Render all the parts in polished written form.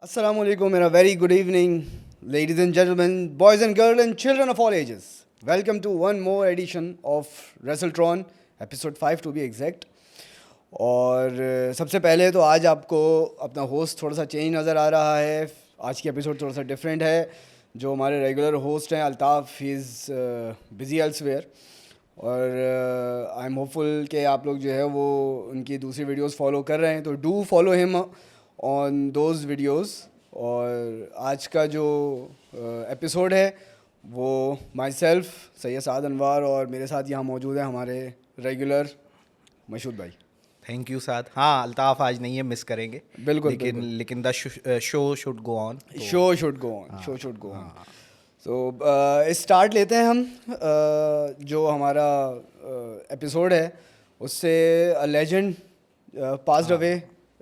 Assalamu alaikum and a very good evening, ladies and gentlemen, boys and girls, and children of all ages. Welcome to one more edition of WrestleTron, episode 5 to be exact. और सबसे पहले तो आज आपको अपना host थोड़ा सा change नज़र आ रहा है. आज की एपिसोड थोड़ा सा डिफरेंट है. जो हमारे रेगुलर होस्ट हैं Altaf, he is busy elsewhere. और आई एम होपफुल कि आप लोग जो है वो उनकी दूसरी वीडियोस फॉलो कर रहे हैं, तो do follow him on those videos. और आज का जो एपिसोड है वो माई सेल्फ सैयद साद अनवार और मेरे साथ यहाँ मौजूद है हमारे रेगुलर मशहूद भाई. थैंक यू साद. हाँ, अल्ताफ़ आज नहीं है, मिस करेंगे. बिल्कुल, लेकिन the show should go on. Show should go on. So start लेते हैं हम. जो हमारा एपिसोड है उससे a legend passed away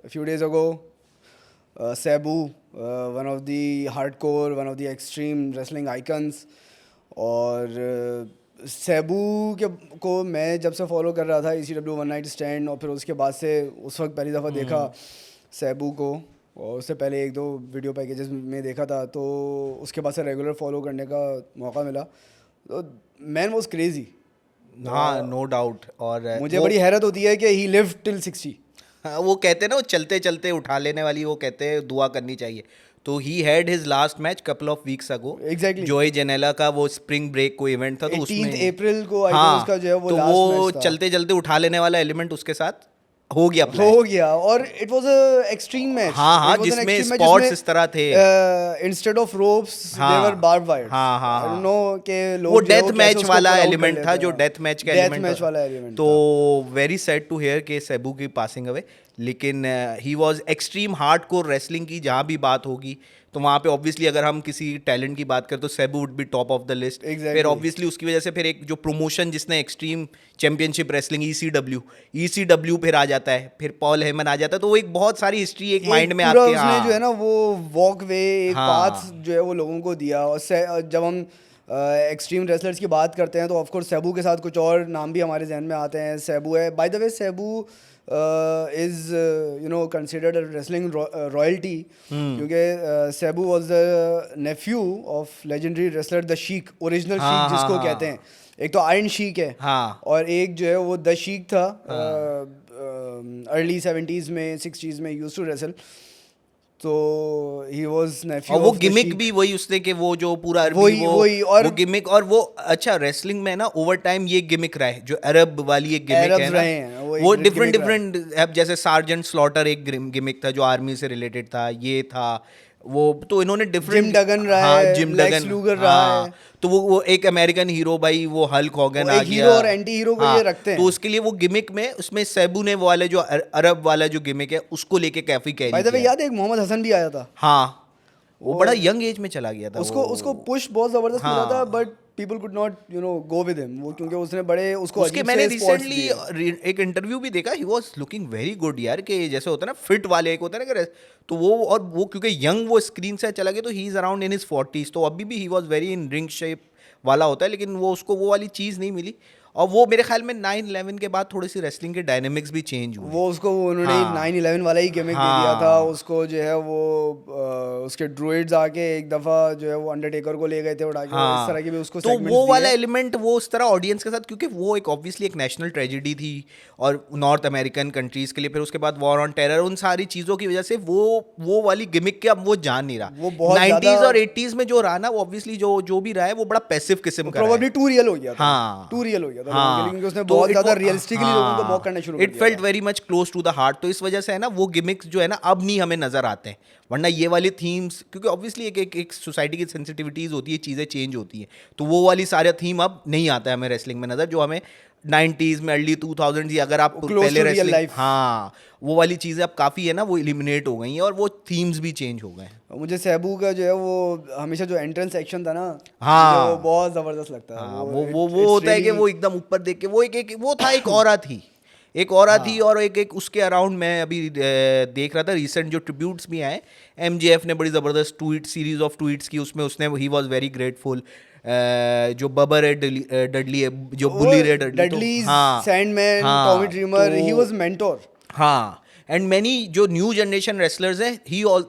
few days ago. Cebu, one of the hardcore, one of the extreme wrestling icons. और सेबू को मैं जब से फॉलो कर रहा था ECW वन नाइट स्टैंड, और फिर उसके बाद से उस वक्त पहली दफ़ा देखा सेबू को, और उससे पहले एक दो वीडियो पैकेजेस में देखा था, तो उसके बाद से रेगुलर फॉलो करने का मौका मिला. तो मैन वाज क्रेजी. हाँ, नो डाउट. और मुझे बड़ी हैरत होती है कि ही लिव्ड टिल 60. वो कहते हैं ना, वो चलते चलते उठा लेने वाली, वो कहते हैं दुआ करनी चाहिए. तो he had his last match couple of weeks ago. Exactly. जोए जेनेला का वो स्प्रिंग ब्रेक को इवेंट था, तो 18 उसमें अप्रैल को आई हाँ, थिंक उसका जो है वो तो लास्ट वो मैच था. चलते चलते उठा लेने वाला एलिमेंट उसके साथ हो गया हो गया. और it was a extreme match. हाँ, जिसमें स्पॉट्स इस तरह थे. इंस्टेड ऑफ रोप्स हाँ, दे वर बार्ब वायर्स. हाँ. आई डोंट नो कि लोग वो जो है डेथ कैसे मैच उसको वाला pull out कर एलिमेंट लेते था, हैं. जो डेथ मैच का डेथ एलिमेंट मैच वाला एलिमेंट तो वेरी सैड टू हियर के सेबू की पासिंग अवे. लेकिन he was extreme hardcore wrestling की जहाँ भी बात होगी तो वहाँ पे ऑब्वियसली अगर हम किसी टैलेंट की बात करें तो Cebu would be top of the list. Exactly. फिर ऑब्वियसली उसकी वजह से फिर एक जो प्रमोशन जिसने एक्सट्रीम चैंपियनशिप रेसलिंग ECW फिर आ जाता है, फिर पॉल हेमन आ जाता है, तो वो एक बहुत सारी हिस्ट्री एक माइंड में पूरा आपके. उसने जो है ना वो वॉक वे, एक हाँ. पाथ जो है वो लोगों को दिया. और जब हम एक्सट्रीम रेसलर्स की बात करते हैं तो ऑफ कोर्स सेबू के साथ कुछ और नाम भी हमारे जहन में आते हैं. सेबू है, bye the way Cebu is considered a wrestling royalty, क्योंकि Cebu was the nephew of legendary wrestler the chic. Original chic जिसको कहते हैं. एक तो आयरन शीक है, हाँ. और एक जो है वो द शीक था. अर्ली 70s में 60s में यूज्ड टू रेसल. तो ही वाज नेफ्यू. और वो गिमिक भी वही उसने कि वो जो पूरा अरबी वही और वो गिमिक. और वो अच्छा रेसलिंग में ना ओवर टाइम ये गिमिक रहा है, जो अरब वाली एक गिमिक है ना, वो डिफरेंट अब जैसे सार्जेंट स्लॉटर एक गिमिक था जो आर्मी से रिलेटेड था, ये था वो. तो इन्होंने डिफरेंट जिम डगन रहा है, जिम लेक्स डगन लूगर रहा है. तो वो एक अमेरिकन हीरो भाई, वो हल्क हॉगन आ गया. हीरो और एंटी हीरो को ये रखते हैं. तो उसके लिए वो गिमिक में उसमें सेबू ने वो वाले जो अरब वाला जो गिमिक है उसको लेके काफी कैरी बाय द वे किया. याद है एक मोहम्मद हसन भी आया था. हाँ, वो बड़ा यंग एज में चला गया था. उसको पुश बहुत जबरदस्त मिला था, but people could not go with him. वो क्योंकि उसने बड़े उसको उसके मैंने रिसेंटली एक इंटरव्यू भी देखा, he was looking very good यार. कि जैसे होता है ना फिट वाले एक होता है ना, तो वो क्योंकि यंग वो स्क्रीन से चला गया, तो he is around in his 40s. तो अभी भी he was very in ring shape वाला होता है, लेकिन वो उसको वो वाली चीज़ नहीं मिली. और वो मेरे ख्याल में 9/11 के बाद थोड़ी सी रेसलिंग के डायनेमिक्स भी चेंज हुए. वो उसको उन्होंने 9/11 वाला ही गिमिक दे दिया था उसको. जो है वो उसके ड्रूइड्स आके एक दफा जो है वो अंडरटेकर को ले गए थे उड़ा के. इस तरह की भी उसको तो वो वाला एलिमेंट वो उस तरह ऑडियंस के साथ, क्योंकि वो एक ऑब्वियसली एक नेशनल ट्रेजेडी थी और नॉर्थ अमेरिकन कंट्रीज के लिए. फिर उसके बाद वॉर ऑन टेरर, उन सारी चीज़ों की वजह से वो वाली गिमिक के अब वो जान नहीं रहा. वो बहुत 90s और 80s में जो रहा ना, वो ऑब्वियसली जो भी रहा है वो बड़ा पैसिव किस्म का. प्रोबेबली टू रियल हो गया था. हाँ, टू रियल हो गया था. हाँ, क्योंकि उसने तो बहुत ज्यादा रियलिस्टिकली लोगों को मॉक करना शुरू कर दिया. It felt very much close to the heart. तो इस वजह से है ना वो गिमिक्स जो है ना अब नहीं हमें नजर आते हैं. वरना ये वाली थीम्स, क्योंकि ऑब्वियसली एक सोसाइटी की सेंसिटिविटीज होती है, चीज़ें चेंज होती हैं, तो वो वाली सारे थीम अब नहीं आता है हमें रेसलिंग में नजर, जो हमें 90s में अर्ली 2000s या अगर आप पहले रेसलिंग, हाँ, वो वाली चीज़ें अब काफ़ी है ना वो एलिमिनेट हो गई हैं और वो थीम्स भी चेंज हो गए हैं. मुझे सेबू का जो है वो हमेशा जो एंट्रेंस सेक्शन था ना, हाँ, वो बहुत जबरदस्त लगता है. हाँ, वो होता है कि वो एकदम ऊपर देख के वो एक वो था, एक ऑरा थी. और एक उसके अराउंड मैं अभी देख रहा था रिसेंट जो ट्रिब्यूट्स भी आए. MJF ने बड़ी ज़बरदस्त सीरीज ऑफ ट्वीट्स की, उसमें उसने ही वॉज वेरी ग्रेटफुल. जो बबर है डडली है, जो बुली है Dudley, Sandman, Tommy Dreamer, he was mentor. हाँ, एंड मैनी जो न्यू जनरेशन रेसलर्स हैं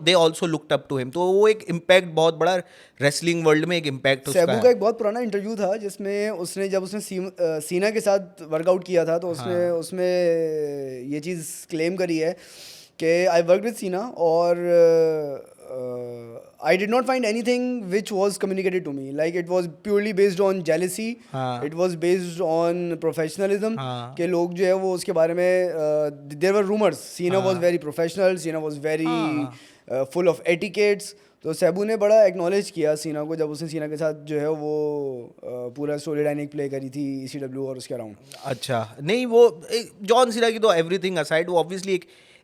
they also looked up to him, तो वो एक इम्पैक्ट बहुत बड़ा रेसलिंग वर्ल्ड में एक इम्पैक्ट उसका सेबू है। का एक बहुत पुराना इंटरव्यू था जिसमें उसने जब उसने सीना के साथ वर्कआउट किया था तो उसने उसमें ये चीज़ क्लेम करी है कि आई वर्क विद सीना और I did not find anything which was communicated to me, like it was purely based on jealousy, it was based on professionalism के लोग जो है वो उसके बारे में there were rumours, Cena was very professional, Cena was very full of etiquettes. तो सेबू ने बड़ा एक्नॉलेज किया सीना को जब उसने सीना के साथ जो है वो पूरा स्टोरी लाइन प्ले करी थी ECW और उसके अराउंड। अच्छा, नहीं वो जॉन सीना की तो एवरीथिंग असाइड, वो ऑब्वियसली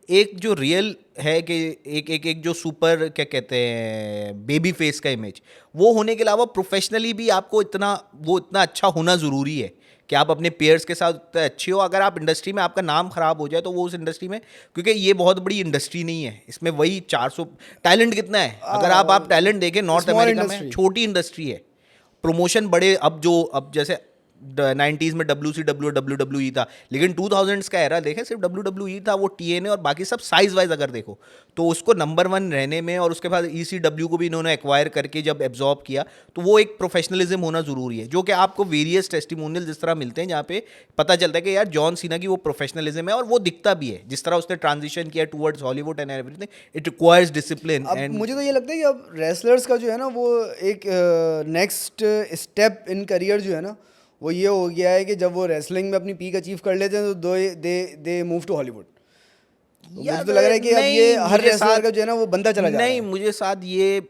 एक जो रियल है कि एक जो सुपर क्या कहते हैं बेबी फेस का इमेज, वो होने के अलावा प्रोफेशनली भी आपको इतना अच्छा होना ज़रूरी है कि आप अपने पेयर्स के साथ उतने अच्छे हो। अगर आप इंडस्ट्री में आपका नाम खराब हो जाए तो वो उस इंडस्ट्री में, क्योंकि ये बहुत बड़ी इंडस्ट्री नहीं है, इसमें वही 400 टैलेंट कितना है, अगर आप टैलेंट देखें नॉर्थ अमेरिका में छोटी इंडस्ट्री है, प्रमोशन बड़े अब जैसे 90s में WCW और WWE था, लेकिन 2000s का एरा देखें सिर्फ WWE था, वो TNA और बाकी सब साइज वाइज अगर देखो तो उसको नंबर 1 रहने में, और उसके बाद ECW को भी इन्होंने एक्वायर करके जब एब्जॉर्ब किया, तो वो एक प्रोफेशनलिज्म होना ज़रूरी है, जो कि आपको वेरियस टेस्टिमोनियल जिस तरह मिलते हैं जहाँ पे पता चलता है कि यार जॉन सीना की वो प्रोफेशनलिज्म है, और वो दिखता भी है जिस तरह उसने ट्रांजिशन किया towards Hollywood and everything, it requires discipline. अब मुझे तो ये लगता है कि अब रेसलर्स का जो है ना वो एक नेक्स्ट स्टेप इन करियर जो है ना वो ये हो गया है कि जब वो रेसलिंग में अपनी पीक अचीव कर लेते हैं तो दे मूव टू हॉलीवुड। मुझे तो लग रहा है कि अब ये हर रेसलर का जो है ना वो बंदा चला जा रहा है। नहीं, मुझे साथ ये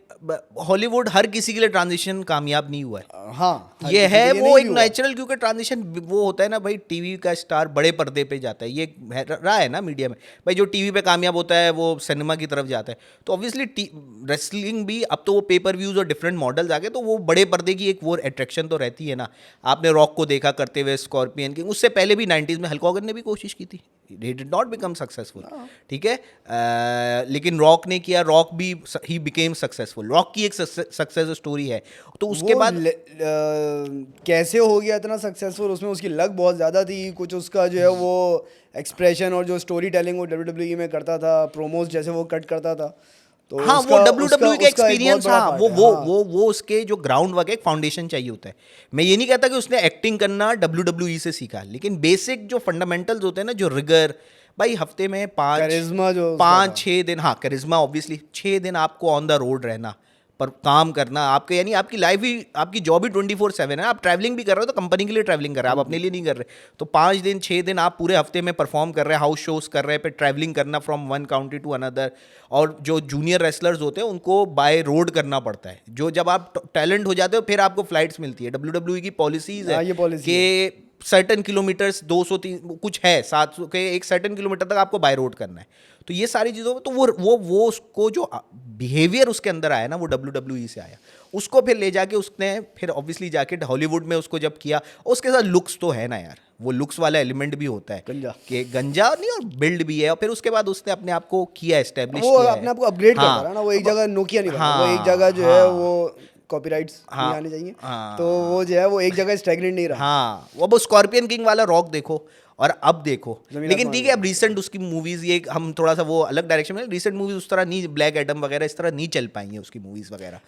हॉलीवुड हर किसी के लिए ट्रांजिशन कामयाब नहीं हुआ है। हाँ, ये है वो एक नेचुरल, क्योंकि ट्रांजिशन वो होता है ना भाई, टीवी का स्टार बड़े पर्दे पे जाता है, ये रहा है ना मीडिया में भाई, जो टीवी पे कामयाब होता है वो सिनेमा की तरफ जाता है, तो ऑब्वियसली रेसलिंग भी अब तो वो पेपर व्यूज और डिफरेंट मॉडल्स आ गए, तो वो बड़े पर्दे की एक वो अट्रैक्शन तो रहती है ना। आपने रॉक को देखा करते हुए स्कॉर्पियन किंग, उससे पहले भी 90s में हल्क हॉगन ने भी कोशिश की थी, he did not become successful, ठीक है, लेकिन रॉक ने किया, रॉक भी ही बिकेम सक्सेसफुल, रॉक की एक सक्सेस स्टोरी है। तो उसके बाद कैसे हो गया इतना सक्सेसफुल, उसमें उसकी लक बहुत ज़्यादा थी, कुछ उसका जो है वो एक्सप्रेशन और जो स्टोरी टेलिंग वो WWE में करता था, प्रोमोज जैसे वो कट करता था, तो हाँ उसका, वो WWE का एक्सपीरियंस, हाँ वो उसके जो ग्राउंड वर्क, एक फाउंडेशन चाहिए होता है। मैं ये नहीं कहता कि उसने एक्टिंग करना WWE से सीखा, लेकिन बेसिक जो फंडामेंटल्स होते हैं ना, जो रिगर भाई, हफ्ते में 5-6 दिन, हाँ करिश्मा ऑब्वियसली 6 दिन आपको ऑन द रोड रहना, पर काम करना आपके, यानी आपकी लाइफ ही, आपकी जॉब ही 24/7 है। आप ट्रैवलिंग भी कर रहे हो तो कंपनी के लिए ट्रैवलिंग कर रहे हैं, आप अपने लिए नहीं कर रहे, तो 5 दिन 6 दिन आप पूरे हफ्ते में परफॉर्म कर रहे हैं, हाउस शोज कर रहे हैं, फिर ट्रैवलिंग करना from one county to another, और जो जूनियर रेसलर्स होते हैं उनको बाय रोड करना पड़ता है, जो जब आप टैलेंट हो जाते हो फिर आपको फ्लाइट्स मिलती है। WWE की पॉलिसीज है कि सर्टन किलोमीटर्स 203 कुछ है 700 के, एक सर्टन किलोमीटर तक आपको बाय रोड करना है, तो ये सारी चीज़ों में तो वो उसको जो बिहेवियर उसके अंदर आया ना, वो WWE से आया, उसको फिर ले जाके उसने फिर ऑब्वियसली जाके हॉलीवुड में उसको जब किया, उसके साथ लुक्स तो है ना यार, वो लुक्स वाला एलिमेंट भी होता है कि गंजा नहीं, और बिल्ड भी है, और फिर उसके बाद उसने अपने आप को किया एस्टेब्लिश किया, अपने आप को अपग्रेड करता रहा ना, वो एक जगह नोकिया नहीं बना, वो एक जगह जो है वो कॉपीराइट्स नहीं आने चाहिए, तो वो जो है वो एक जगह स्टैग्नेंट नहीं रहा। हाँ, वो स्कॉर्पियन किंग वाला रॉक देखो और अब देखो, लेकिन ठीक है अब रिसेंट उसकी मूवीज, ये हम थोड़ा सा वो अलग डायरेक्शन में, रिसेंट मूवीज उस तरह नहीं, ब्लैक एडम वगैरह इस तरह नहीं चल पाई हैं उसकी मूवीज वगैरह,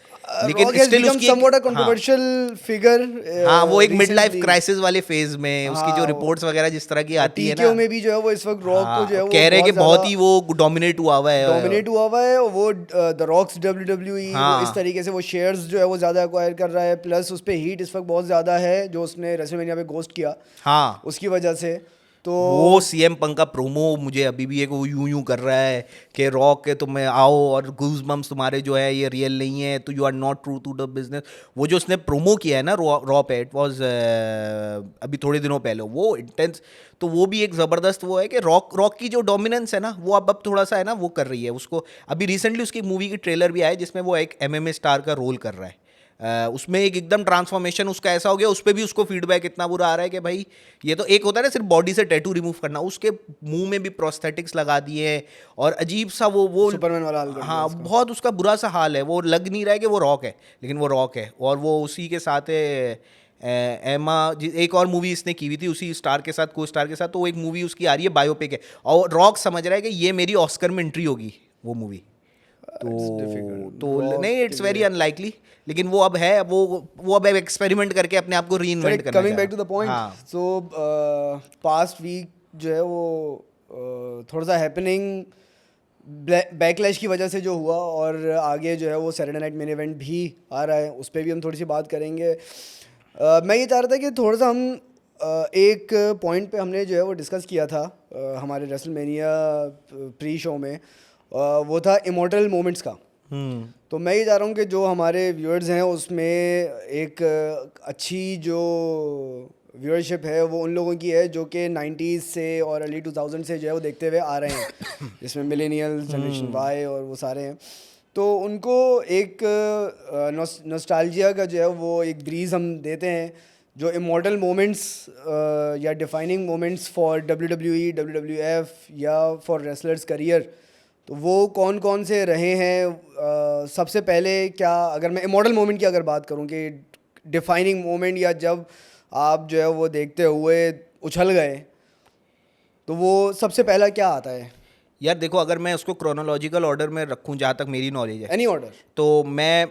लेकिन स्टिल उसकी समवॉट अ कंट्रोवर्शियल फिगर, हाँ वो एक मिड लाइफ क्राइसिस वाले फेज में उसकी जो रिपोर्ट्स वगैरह जिस तरह की आती है ना, में भी जो है वो इस वक्त रॉक को जो है वो कह रहे हैं कि बहुत ही वो डोमिनेट हुआ हुआ है, वो द रॉक्स WWE इस तरीके से वो शेयर्स जो है वो ज्यादा एक्वायर कर रहा है, प्लस उस पे हीट इस वक्त बहुत ज्यादा है जो उसने रेसलमेनिया पे घोस्ट किया, हाँ उसकी वजह से। तो वो CM पंक का प्रोमो मुझे अभी भी एक वो यूं कर रहा है कि रॉक के तुम आओ और गूज बम्स तुम्हारे जो है ये रियल नहीं है, तो you are not true to the business, वो जो उसने प्रोमो किया है ना रॉ पे, इट वाज अभी थोड़े दिनों पहले, वो इंटेंस, तो वो भी एक ज़बरदस्त वो है कि रॉक की जो डोमिनेंस है ना, वो अब थोड़ा सा है ना वो कर रही है उसको। अभी रिसेंटली उसकी मूवी की ट्रेलर भी आया जिसमें वो एक MMA स्टार का रोल कर रहा है, उसमें एक एकदम ट्रांसफॉर्मेशन उसका ऐसा हो गया, उस पर भी उसको फीडबैक इतना बुरा आ रहा है कि भाई ये तो एक होता है ना सिर्फ बॉडी से टैटू रिमूव करना, उसके मुंह में भी प्रोस्थेटिक्स लगा दिए हैं और अजीब सा वो सुपरमैन वाला हाल, हाँ बहुत उसका बुरा सा हाल है, वो लग नहीं रहा है कि वो रॉक है, लेकिन वो रॉक है, और वो उसी के साथ है एमा एक और मूवी इसने की हुई थी उसी स्टार के साथ, को स्टार के साथ, तो वो एक मूवी उसकी आ रही है बायोपिक है, और रॉक समझ रहा है कि ये मेरी ऑस्कर में एंट्री होगी वो मूवी। तो नहीं, इट्स वेरी अनलाइकली, लेकिन वो अब है, वो अब एक्सपेरिमेंट करके अपने आप को री इन्वेंट करना coming back to the point, so past week जो है वो थोड़ा सा हैपनिंग बैकलैश की वजह से जो हुआ, और आगे जो है वो सैटरडे नाइट मेन इवेंट भी आ रहा है, उस पर भी हम थोड़ी सी बात करेंगे। मैं ये चाह रहा था कि थोड़ा सा हम एक पॉइंट पे हमने जो है वो डिस्कस किया था हमारे रेसलमेनिया प्री शो में, वो था इमॉर्टल मोमेंट्स का। तो मैं ये चाह रहा हूँ कि जो हमारे व्यूअर्स हैं उसमें एक अच्छी जो व्यूअरशिप है वो उन लोगों की है जो कि 90s से और अर्ली 2000 से जो है वो देखते हुए आ रहे हैं, जिसमें मिलेनियल्स, जनरेशन वाई और वो सारे हैं। तो उनको एक नॉस्टैल्जिया का जो है वो एक ब्रीज हम देते हैं, जो इमॉर्टल मोमेंट्स या defining moments for WWE, WWF या फॉर रेसलर्स करियर, तो वो कौन कौन से रहे हैं। सबसे पहले क्या, अगर मैं इमॉर्टल मोमेंट की अगर बात करूं कि डिफाइनिंग मोमेंट, या जब आप जो है वो देखते हुए उछल गए, तो वो सबसे पहला क्या आता है? यार देखो, अगर मैं उसको क्रोनोलॉजिकल ऑर्डर में रखूं जहाँ तक मेरी नॉलेज है, एनी ऑर्डर, तो मैं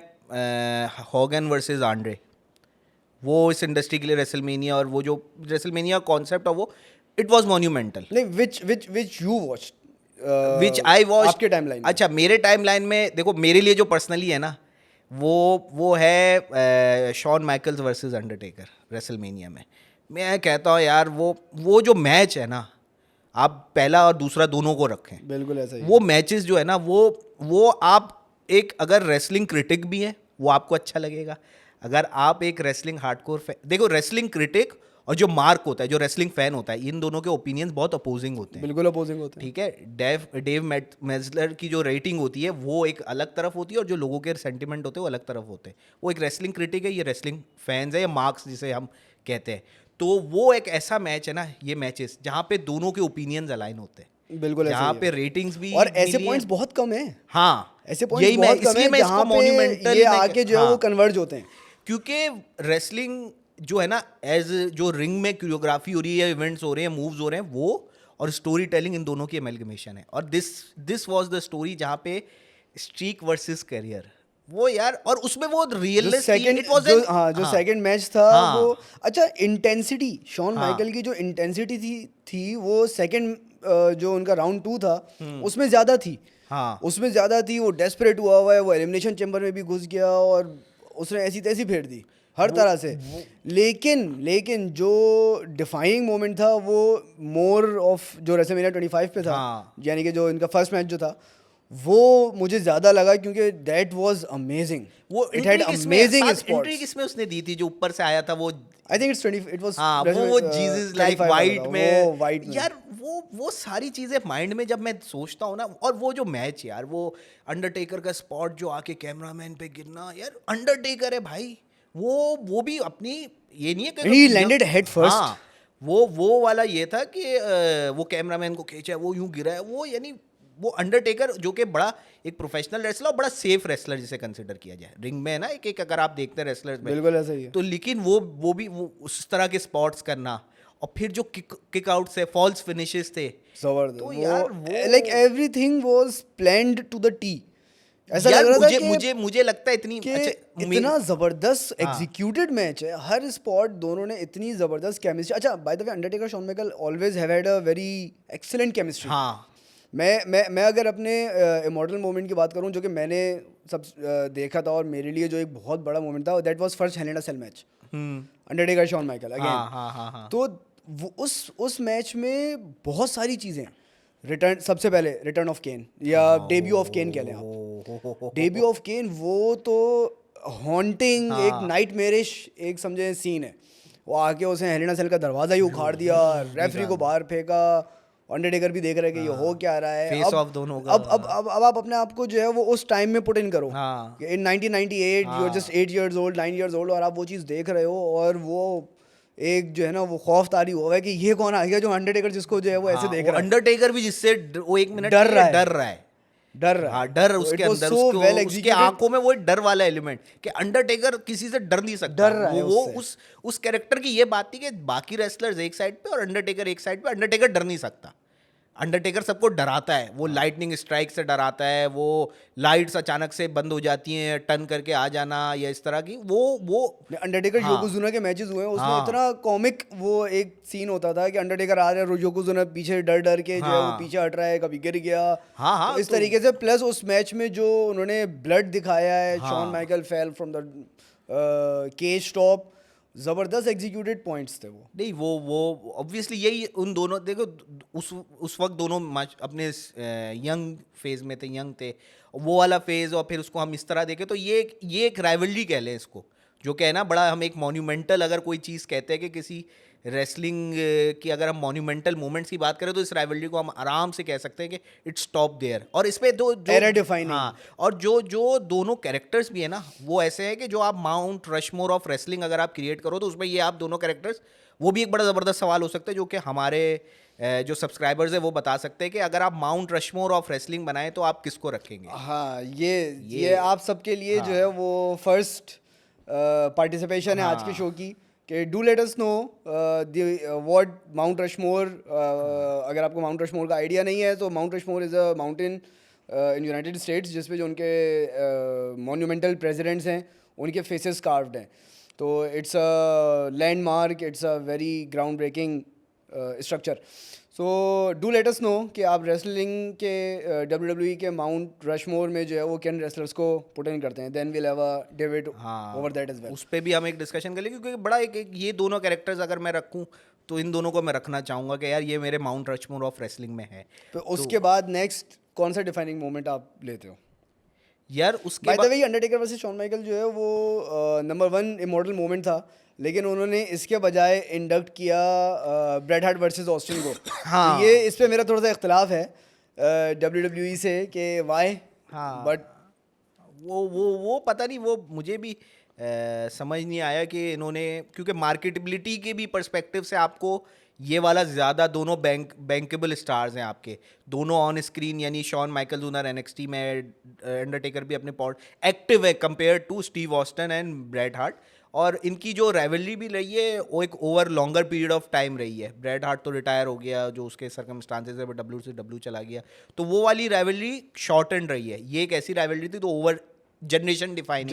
हॉगन वर्सेस आंड्रे, वो इस इंडस्ट्री के लिए रेसलमेनिया, और वो जो रेसलमेनिया कॉन्सेप्ट है वो इट वाज मॉन्यूमेंटल। नहीं, which you watch, which I watch आपके टाइमलाइन। अच्छा, मेरे टाइमलाइन में देखो, मेरे लिए जो पर्सनली है ना, वो है Shawn Michaels versus Undertaker WrestleMania में। मैं कहता हूँ यार, वो जो मैच है ना, आप पहला और दूसरा दोनों को रखें, बिल्कुल ऐसा ही वो मैचेस जो है ना, वो आप एक अगर रेसलिंग क्रिटिक भी हैं वो आपको अच्छा लगेगा। अगर आप एक रेसलिंग हार्डकोर देखो, रेसलिंग क्रिटिक और जो मार्क होता है, जो रेसलिंग फैन होता है, इन दोनों के ओपिनियंस बहुत अपोजिंग होते हैं। बिल्कुल अपोजिंग होते हैं। ठीक है, डेव मेजलर की जो रेटिंग होती है वो एक अलग तरफ होती है, और जो लोगों के सेंटिमेंट होते हैं वो अलग तरफ होते हैं। वो एक रेसलिंग क्रिटिक है, ये रेसलिंग फैंस है, या मार्क्स जिसे हम कहते हैं। तो वो एक ऐसा मैच है ना, ये मैचेस जहाँ पे दोनों के ओपिनियंस अलाइन होते हैं, बिल्कुल ऐसा जहाँ ही पे है। रेटिंग्स भी और ऐसे मिली पॉइंट्स हैं। बहुत कम है, हाँ, ऐसे पॉइंट्स यही मैं बहुत कम इसलिए है मैं जहाँ इसको पे मॉन्यूमेंटल ये आके जो है वो कन्वर्ज होते हैं। क्योंकि रेसलिंग जो है ना, एज जो रिंग में कोरियोग्राफी हो रही है, इवेंट्स हो रहे हैं, मूव्स हो रहे हैं, वो और स्टोरी टेलिंग, इन दोनों की एमेलगमेशन है। और दिस वाज द स्टोरी जहाँ पे स्ट्रीक वर्सेस करियर, वो यार, और उसमें वो रियलिस्टिक इट वाज जो सेकंड मैच था, हाँ। वो अच्छा इंटेंसिटी, शॉन हाँ। माइकल की जो इंटेंसिटी थी वो सेकंड जो उनका राउंड 2 था उसमें ज़्यादा थी। हाँ। उसमें ज़्यादा थी, वो डेस्परेट हुआ है, वो एलिमिनेशन चैम्बर में भी घुस गया और उसने ऐसी तैसी फेर दी हर तरह से। लेकिन जो डिफाइनिंग मोमेंट था वो मोर ऑफ जो रेसलमेनिया 25 पे था, हाँ। यानी कि जो इनका फर्स्ट मैच जो था, वो मुझे ज़्यादा लगा क्योंकि दैट वाज अमेजिंग। वो it had amazing entry spots. किसमें उसने दी थी, जो ऊपर से आया था वो, I think it's 20, it was हाँ, वो जीसस लाइक वाइट में, वो वाइट में यार वो सारी चीजें माइंड में जब मैं सोचता हूँ ना, और वो जो मैच यार, वो अंडरटेकर का स्पॉट जो आके कैमरामैन पे गिरना, यार अंडरटेकर है भाई, वो भी अपनी, ये नहीं है कि he landed head first. हाँ, वो वाला ये था कि वो कैमरामैन को खींचा, वो यूं गिरा है, वो यानी वो अंडरटेकर जो कि बड़ा एक प्रोफेशनल रेसलर और बड़ा सेफ रेसलर जिसे कंसिडर किया जाए रिंग में, है ना, एक अगर आप देखते हैं रेसलर्स में, बिल्कुल ऐसा ही है। तो लेकिन वो भी वो उस तरह के स्पॉट्स करना, और फिर जो किक आउट से फॉल्स फिनिशेस थे, जबरदस्त। तो यार वो like everything was planned to the tee. ऐसा यार लग रहा था मुझे लगता है इतनी कि अच्छा इतना जबरदस्त हाँ। एग्जीक्यूटेड मैच है, हर स्पॉट दोनों ने इतनी जबरदस्त केमिस्ट्री। अच्छा, by the way, Undertaker Shawn Michael always have had a very excellent chemistry. हाँ। मैं अगर अपने इमॉर्टल मोमेंट की बात करूं जो कि मैंने सब देखा था, और मेरे लिए जो एक बहुत बड़ा मोमेंट था, that was first hell in a cell match, Undertaker Shawn Michael again. हाँ। तो उस मैच में बहुत सारी चीज़ें, रिटर्न, सबसे पहले रिटर्न ऑफ केन या डेब्यू ऑफ केन कह लें आप, डेब्यू ऑफ केन, वो तो हॉन्टिंग, एक नाइटमेरिश एक समझे सीन है। वो आके उसने हेल इन अ सेल का दरवाज़ा ही उखाड़ दिया, रेफरी को बाहर फेंका, अंडरटेकर भी देख रहे हैं कि ये हो क्या रहा है। फेस ऑफ दोनों का। अब आप अपने आप को जो है वो उस टाइम में पुट इन करो। हाँ। In 1998 you are just 8 years old, 9 years old, और आप वो चीज़ देख रहे हो, और वो एक जो है ना वो खौफ तारी हुआ है कि ये कौन आ गया जो अंडरटेकर जिसको जो है वो ऐसे देख रहा है। अंडरटेकर भी जिससे वो एक मिनट डर रहा है। डर रहा है। डर रहा हाँ है। डर तो उसके it was अंदर, so well उसके executed. आंखों में वो एक डर वाला एलिमेंट कि अंडरटेकर किसी से डर नहीं सकता। डर रहा है वो उससे। उस कैरेक्टर की ये बात थी कि बाकी रेसलर्स एक साइड पे और अंडरटेकर एक साइड पे, अंडरटेकर डर नहीं सकता। अंडरटेकर सबको डराता है, वो लाइटनिंग स्ट्राइक से डराता है, वो लाइट्स अचानक से बंद हो जाती हैं, टर्न करके आ जाना या इस तरह की वो अंडरटेकर हाँ योकोजुना के मैचेस हुए हैं, उसमें हाँ इतना कॉमिक वो एक सीन होता था कि अंडरटेकर आ रहा है, योकोजुना पीछे डर डर के जो है वो हाँ पीछे हट रहा है, कभी गिर गया। हाँ हाँ तो इस तो तरीके से प्लस उस मैच में जो उन्होंने ब्लड दिखाया है, हाँ Shawn Michael fell from the cage top, जबरदस्त एग्जीक्यूटेड पॉइंट्स थे वो। नहीं वो ऑब्वियसली यही उन दोनों, देखो उस वक्त दोनों अपने यंग फेज में थे, यंग थे, वो वाला फेज, और फिर उसको हम इस तरह देखें तो ये एक राइवलरी कह लें इसको, जो कि है ना बड़ा, हम एक मॉन्यूमेंटल अगर कोई चीज़ कहते हैं कि किसी रेसलिंग की अगर हम मॉन्यूमेंटल मोमेंट्स की बात करें तो इस राइवलरी को हम आराम से कह सकते हैं कि इट्स स्टॉप देयर। और इस पे Era defining. हाँ, और जो दोनों कैरेक्टर्स भी है ना वो ऐसे हैं कि जो आप माउंट रशमोर ऑफ रेसलिंग अगर आप क्रिएट करो तो उसमें ये आप दोनों कैरेक्टर्स, वो भी एक बड़ा ज़बरदस्त सवाल हो सकता है जो कि हमारे जो सब्सक्राइबर्स है वो बता सकते हैं कि अगर आप माउंट रशमोर ऑफ रेसलिंग बनाएं तो आप किसको रखेंगे। हाँ, ये आप सबके लिए जो है वो फर्स्ट पार्टिसिपेशन है आज के शो की, कि do let us know what mount Rushmore. अगर आपको माउंट रशमोर का आइडिया नहीं है तो mount Rushmore is a mountain in United states जिसपे जो उनके मॉन्यूमेंटल प्रेसिडेंट्स हैं उनके फेसेस कार्व्ड हैं। तो it's a landmark, it's a very ground breaking structure. So do let us know कि आप रेसलिंग के WWE के माउंट रशमोर में जो है वो किन रेसलर्स को पुट इन करते हैं, then will have a debate over that as well. उस पे भी हम एक डिस्कशन कर लेंगे क्योंकि बड़ा एक ये दोनों कैरेक्टर्स अगर मैं रखूं तो इन दोनों को मैं रखना चाहूंगा कि यार ये मेरे माउंट रशमोर ऑफ रेसलिंग में है। तो उसके बाद नेक्स्ट कौन सा डिफाइनिंग मोमेंट आप लेते हो? यार उसके बाय द बाद वे अंडरटेकर वर्सेस शॉन माइकल जो है वो नंबर 1 इमॉर्टल मोमेंट था, लेकिन उन्होंने इसके बजाय इंडक्ट किया ब्रेट हार्ट वर्सेस ऑस्टिन को। हाँ। तो ये इस पे मेरा थोड़ा सा इख्तिलाफ है WWE से कि वाई, हाँ बट वो पता नहीं, वो मुझे भी समझ नहीं आया कि इन्होंने, क्योंकि मार्केटेबिलिटी के भी पर्सपेक्टिव से आपको ये वाला ज़्यादा, दोनों बैंकेबल स्टार्स हैं आपके दोनों ऑन स्क्रीन, यानी शॉन माइकल जूनियर NXT में, अंडरटेकर भी अपने पॉट एक्टिव है compare to Steve Austin and Bret Hart. और इनकी जो राइवलरी भी रही है वो एक over longer period of time रही है। ब्रेट हार्ट तो रिटायर हो गया, जो उसके सर्कमस्टांसेस है, WCW चला गया, तो वो वाली राइवलरी शॉर्ट एंड रही है। ये एक ऐसी राइवलरी थी तो ओवर जनरेशन डिफाइन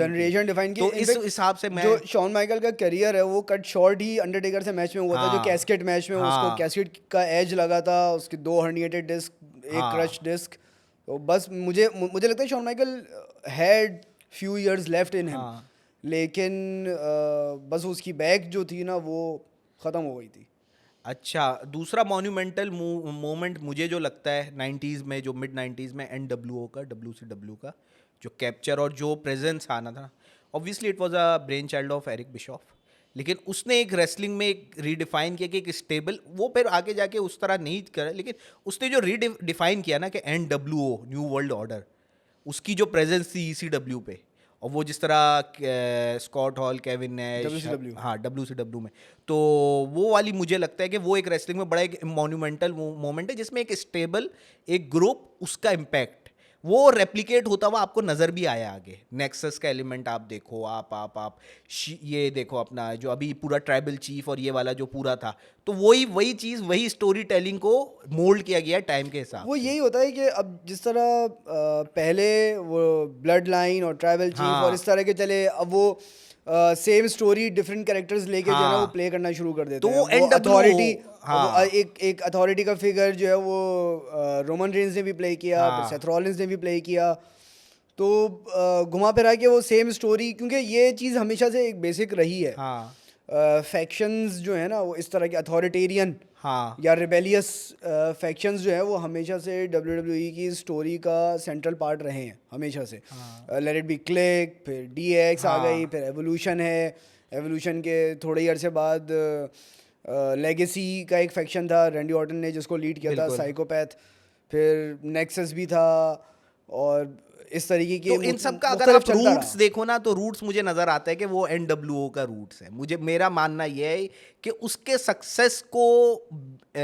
की। तो इस हिसाब से मैं, जो शॉन माइकल का करियर है वो कट शॉर्ट ही अंडरटेकर से मैच में हुआ था, जो हाँ, कैस्केट मैच में उसको हाँ, कैस्केट का एज लगा था, उसके 2 हर्निएटेड डिस्क, एक हाँ, क्रश डिस्क। तो बस मुझे लगता है Shawn Michael had few years left in him, हाँ। लेकिन बस उसकी बैक जो थी ना वो ख़त्म हो गई थी। अच्छा, दूसरा मॉन्यूमेंटल मोमेंट मुझे जो लगता है 90s में, जो मिड 90s में NWO का, WCW का जो कैप्चर और जो प्रेजेंस आना था, obviously it was a brain child of Eric Bischoff, लेकिन उसने एक रेसलिंग में एक रीडिफाइन किया कि एक स्टेबल, वो फिर आगे जाके उस तरह नहीं करा, लेकिन उसने जो रीडिफाइन किया ना कि NWO न्यू वर्ल्ड ऑर्डर, उसकी जो प्रेजेंस थी ECW पे, और वो जिस तरह Scott Hall, Kevin Nash, WCW। हाँ WCW में, तो वो वाली मुझे लगता है कि वो एक रेसलिंग में बड़ा एक मोन्यूमेंटल मोमेंट है जिसमें एक स्टेबल एक ग्रुप, उसका इम्पैक्ट वो रेप्लिकेट होता हुआ आपको नज़र भी आया आगे। नेक्सस का एलिमेंट आप देखो, आप ये देखो अपना जो अभी पूरा ट्राइबल चीफ और ये वाला जो पूरा था, तो वही चीज़, वही स्टोरी टेलिंग को मोल्ड किया गया टाइम के हिसाब वो से। यही होता है कि अब जिस तरह पहले वो ब्लड लाइन और ट्राइबल चीफ हाँ। और इस तरह के चले, अब वो सेम स्टोरी डिफरेंट कैरेक्टर्स लेके जो है ना वो हाँ। प्ले करना शुरू कर देते तो हैं। वो वो NWO, अथॉरिटी, हाँ। एक अथॉरिटी का फिगर जो है वो रोमन रेंज ने भी प्ले किया, हाँ। सेथ रॉलिंस ने भी प्ले किया। तो घुमा फिरा के वो सेम स्टोरी, क्योंकि ये चीज़ हमेशा से एक बेसिक रही है। हाँ फैक्शंस जो है ना वो इस तरह के अथॉरिटेरियन हाँ या रिबेलियस फैक्शंस जो है वो हमेशा से WWE की स्टोरी का सेंट्रल पार्ट रहे हैं हमेशा से। लेट इट बी क्लिक, फिर DX आ गई, फिर एवोल्यूशन है, एवोल्यूशन के थोड़े ही अरसे बाद लेगेसी का एक फैक्शन था रैंडी ऑर्टन ने जिसको लीड किया था, बिल्कुल। साइकोपैथ, फिर नेक्सस भी था, और इस तरीके के तो इन सब का अगर मुख्तलिफ आप चलता रूट्स रहा। देखो ना, तो रूट्स मुझे नजर आता है कि वो NWO का रूट्स है। मुझे, मेरा मानना यह है कि उसके सक्सेस को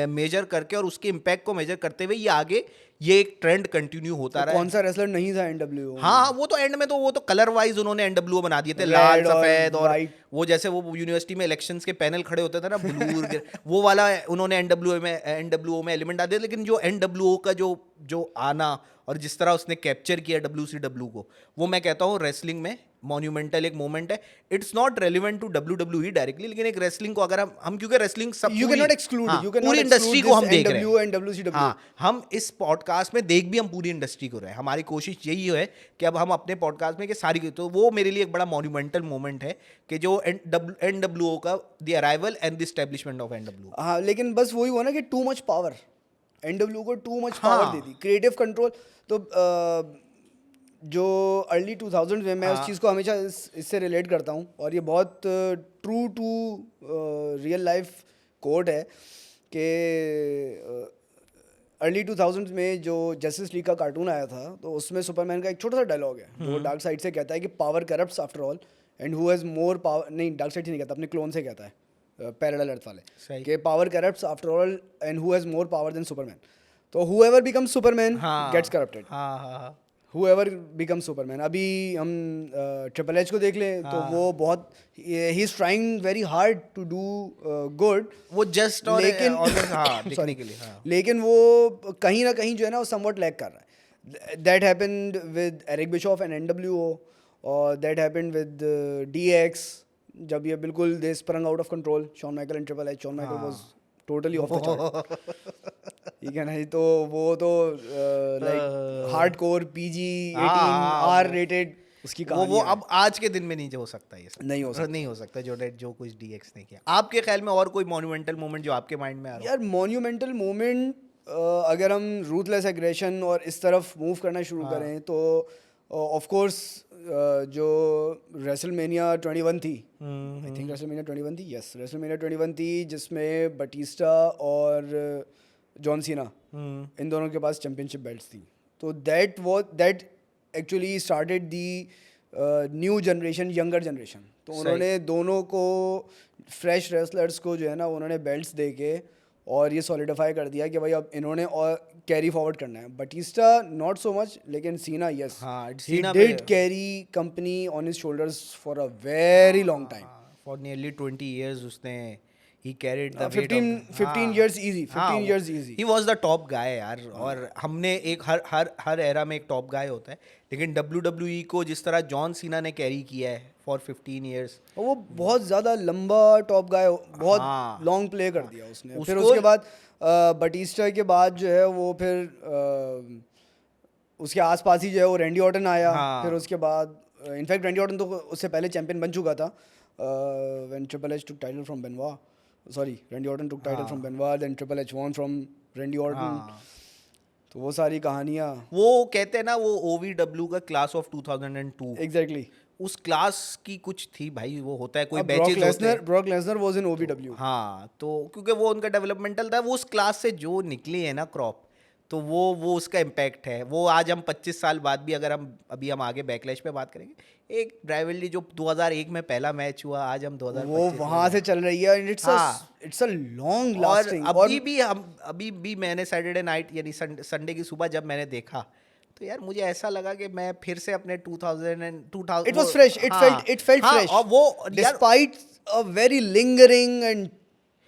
मेजर करके और उसके इम्पैक्ट को मेजर करते हुए ये आगे ये एक ट्रेंड कंटिन्यू होता रहा है। कौन सा रेसलर नहीं था एनडब्ल्यू? हाँ, वो तो एंड में तो वो तो कलर वाइज उन्होंने एनडब्ल्यू बना दिए थे, Red लाल और सफेद और white। वो जैसे वो यूनिवर्सिटी में इलेक्शंस के पैनल खड़े होते थे ना ब्लू वो वाला उन्होंने एनडब्ल्यूओ में एलिमेंट डाल दिया। लेकिन जो एनडब्ल्यूओ का जो जो आना और जिस तरह उसने कैप्चर किया WCW को, वो मैं कहता हूँ रेसलिंग में मॉन्यूमेंटल एक मोमेंट है। It's not relevant to WWE directly, लेकिन एक रेसलिंग को अगर हम क्योंकि रेसलिंग सब You cannot exclude it. You cannot पूरी exclude इंडस्ट्री को this हम देख रहे NWO हैं। and WCW। हाँ, हम इस पॉडकास्ट में देख भी हम पूरी इंडस्ट्री को रहे हैं। हमारी कोशिश यही है कि अब हम अपने पॉडकास्ट में कि सारी, तो वो मेरे लिए एक बड़ा मॉन्यूमेंटल मोमेंट है कि जो NWO का the arrival and the establishment of NWO। हाँ, लेकिन बस वही हुआ ना कि टू मच पावर, एनडब्ल्यू को टू मच हाँ। पावर दे दी, क्रिएटिव कंट्रोल। तो जो अर्ली 2000s में मैं उस चीज़ को हमेशा इससे रिलेट करता हूँ, और ये बहुत true to real life quote है कि अर्ली 2000s में जो जस्टिस लीग का कार्टून आया था, तो उसमें सुपरमैन का एक छोटा सा डायलॉग है जो डार्क साइड से कहता है कि power corrupts after all and who has more power. नहीं, डार्क साइड से नहीं कहता, अपने क्लोन से कहता है, पैरेलल अर्थ वाले, सही। कि power corrupts after all and who has more power than Superman. तो whoever becomes Superman gets corrupted, हाँ हाँ हाँ। whoever becomes Superman. अभी हम ट्रिपल एच को देख लें तो वो बहुत, he is trying very hard to do good, वो जस्ट और लेकिन हाँ दिखने sorry, के लिए, हाँ। लेकिन वो कहीं ना कहीं जो है ना वो समवट लैग कर रहा है। That happened with Eric Bischoff and NWO, और दैट हैपेंड विद DX, जब ये बिल्कुल they sprung out of control, Shawn Michael and triple H. Shawn Michael was totally off the chart, ठीक है ना? तो वो तो like hardcore PG-18 R rated उसकी वो कहानी है। अब आज के दिन में नहीं हो सकता ये सब, नहीं हो सकता। नहीं हो सकता जो कुछ DX ने किया। आपके ख्याल में और कोई मॉन्यूमेंटल मोमेंट जो आपके माइंड में आ रहा हो? यार मॉन्यूमेंटल मोमेंट, अगर हम रूथलेस एग्रेशन और इस तरफ मूव करना शुरू करें तो ऑफ कोर्स जो रेसलमेनिया 21 थी, आई थिंक रेसलमेनिया 21 थी, यस रेसलमेनिया 21 थी, जिसमें बटिस्टा और जॉन सीना इन दोनों के पास चैंपियनशिप बेल्ट्स थी। तो that actually started the new generation, younger generation. तो उन्होंने दोनों को, फ्रेश रेसलर्स को जो है ना, उन्होंने बेल्ट्स दे के और ये सॉलिडिफाई कर दिया कि भाई अब इन्होंने और कैरी फॉरवर्ड करना है। बटिस्टा नॉट सो मच, लेकिन सीना यस, हाँ, ही सीना did carry company on his shoulders for a very long time, for nearly 20 years उसने he carried the weight 15 years easy, 15 years easy। he was the top guy यार। और हमने एक हर era में एक टॉप गाय होता है, लेकिन WWE को जिस तरह जॉन सीना ने कैरी किया है फॉर 15 years, और वो बहुत ज़्यादा लंबा टॉप गाय, बहुत हाँ। लॉन्ग प्ले कर दिया उसने। फिर उसको- उसके बाद बटिस्टा के बाद जो है वो फिर उसके आसपास ही जो है वो रैंडी ऑर्टन आया। हाँ। फिर उसके बाद इनफैक्ट रैंडी ऑर्टन तो उससे पहले चैंपियन बन चुका था when triple H took title from Benoit, sorry Randy Orton took title from Benoit, then triple H won from Randy Orton. हाँ। तो वो सारी कहानियाँ, वो कहते हैं ना वो OVW का क्लास ऑफ 2002, एग्जैक्टली। उस क्लास की कुछ थी भाई। वो होता है कोई ब्रॉक बैचेज होते हैं। Brock Lesnar was in OVW। हाँ, तो क्योंकि वो उनका डेवलपमेंटल था, वो उस क्लास से जो निकली है ना क्रॉप, तो वो उसका इम्पैक्ट है। वो आज हम 25 साल बाद भी अगर हम आगे बैकलैश पे बात करेंगे, एक राइवलरी जो 2001 में पहला मैच हुआ, आज हम 2025 वो वहां से चल रही है, इट्स अ लॉन्ग लास्टिंग। और अभी भी मैंने सैटरडे नाइट यानी संडे की सुबह जब मैंने देखा, तो यार मुझे ऐसा लगा कि मैं फिर से अपने 2000 it was fresh, it felt fresh, और वो यार despite a very lingering and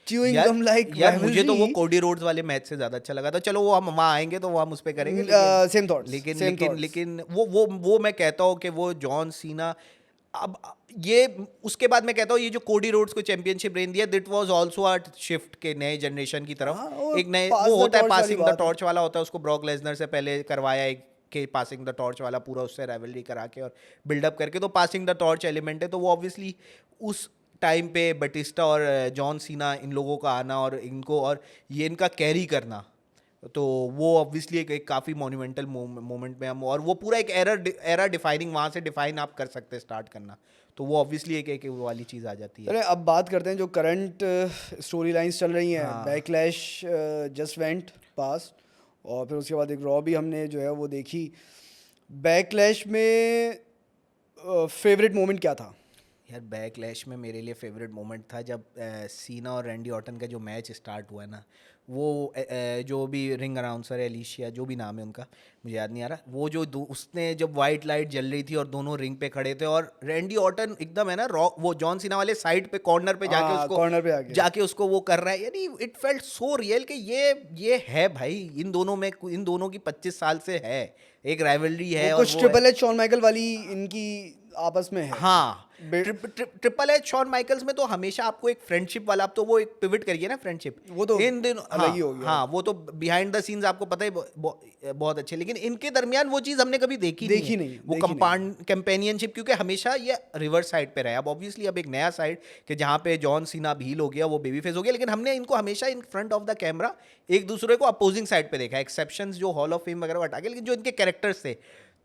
chewing gum like. यार मुझे तो वो कोडी रोड्स वाले मैच से ज्यादा अच्छा लगा था। चलो वो हम वहाँ आएंगे तो वो हम उस पे करेंगे, सेम थॉट्स, लेकिन वो मैं कहता हूँ कि वो जॉन सीना, अब ये उसके बाद मैं कहता हूँ ये जो कोडी रोड्स को चैंपियनशिप रेन दिया, that was also a shift के नए जनरेशन की तरफ। हाँ, एक नए pass वो the होता है torch वाली पासिंग द बात है। टॉर्च वाला होता है, उसको ब्रॉक लेसनर से पहले करवाया एक के पासिंग द टॉर्च वाला, पूरा उससे राइवलरी करा के और बिल्डअप करके, तो पासिंग द टॉर्च एलिमेंट है। तो वो ऑब्वियसली उस टाइम पे बटिस्टा और जॉन सीना, इन लोगों का आना और इनको और ये इनका कैरी करना, तो वो ऑब्वियसली एक काफ़ी मोन्यूमेंटल मोमेंट में हम, और वो पूरा एक एरा डिफाइनिंग, वहाँ से डिफाइन आप कर सकते हैं स्टार्ट करना, तो वो ऑब्वियसली एक वो वाली चीज़ आ जाती है। चलिए अब बात करते हैं जो करंट स्टोरी लाइन्स चल रही हैं। बैकलैश जस्ट वेंट पास, और फिर उसके बाद एक रॉ भी हमने जो है वो देखी। बैकलैश में फेवरेट मोमेंट क्या था? यार बैकलैश में मेरे लिए फेवरेट मोमेंट था जब सीना और रैंडी ऑर्टन का जो मैच स्टार्ट हुआ है ना, वो जो भी रिंग अनाउंसर है, एलिशिया जो भी नाम है उनका, मुझे याद नहीं आ रहा, वो जो उसने जब वाइट लाइट जल रही थी और दोनों रिंग पे खड़े थे और रैंडी ऑर्टन एकदम है ना वो जॉन सीना वाले साइड पे कॉर्नर पे जाके हाँ, उसको कॉर्नर पे जाके उसको वो कर रहा है, यानी इट फेल्ट सो रियल कि ये है भाई, इन दोनों में, इन दोनों की 25 साल से है एक राइवलरी है। वो और कुछ वो ट्रिपल एच शॉन माइकल वाली इनकी आपस में है। हाँ, बे- ट्रिपल एच शॉन माइकल्स में तो हमेशा आपको एक फ्रेंडशिप वाला, आप तो वो एक पिवट करिए ना फ्रेंडशिप, वो तो इन दिनों अलग हाँ, ही हो गया। हाँ वो तो बिहाइंड द सीन्स आपको पता है बहुत अच्छे, लेकिन इनके दरमियान वो चीज़ हमने कभी देखी देखी नहीं है। नहीं, वो देखी कंपेनियनशिप, क्योंकि हमेशा ये रिवर्स साइड पे रहे। अब ऑब्वियसली अब एक नया साइड कि जहाँ पे जॉन सीना भील हो गया, वो बेबी फेस हो गया, लेकिन हमने इनको हमेशा in front of the camera एक दूसरे को अपोजिंग साइड पे देखा, एक्सेप्शंस जो हॉल ऑफ फेम वगैरह हटा के, लेकिन जो इनके कैरेक्टर्स थे,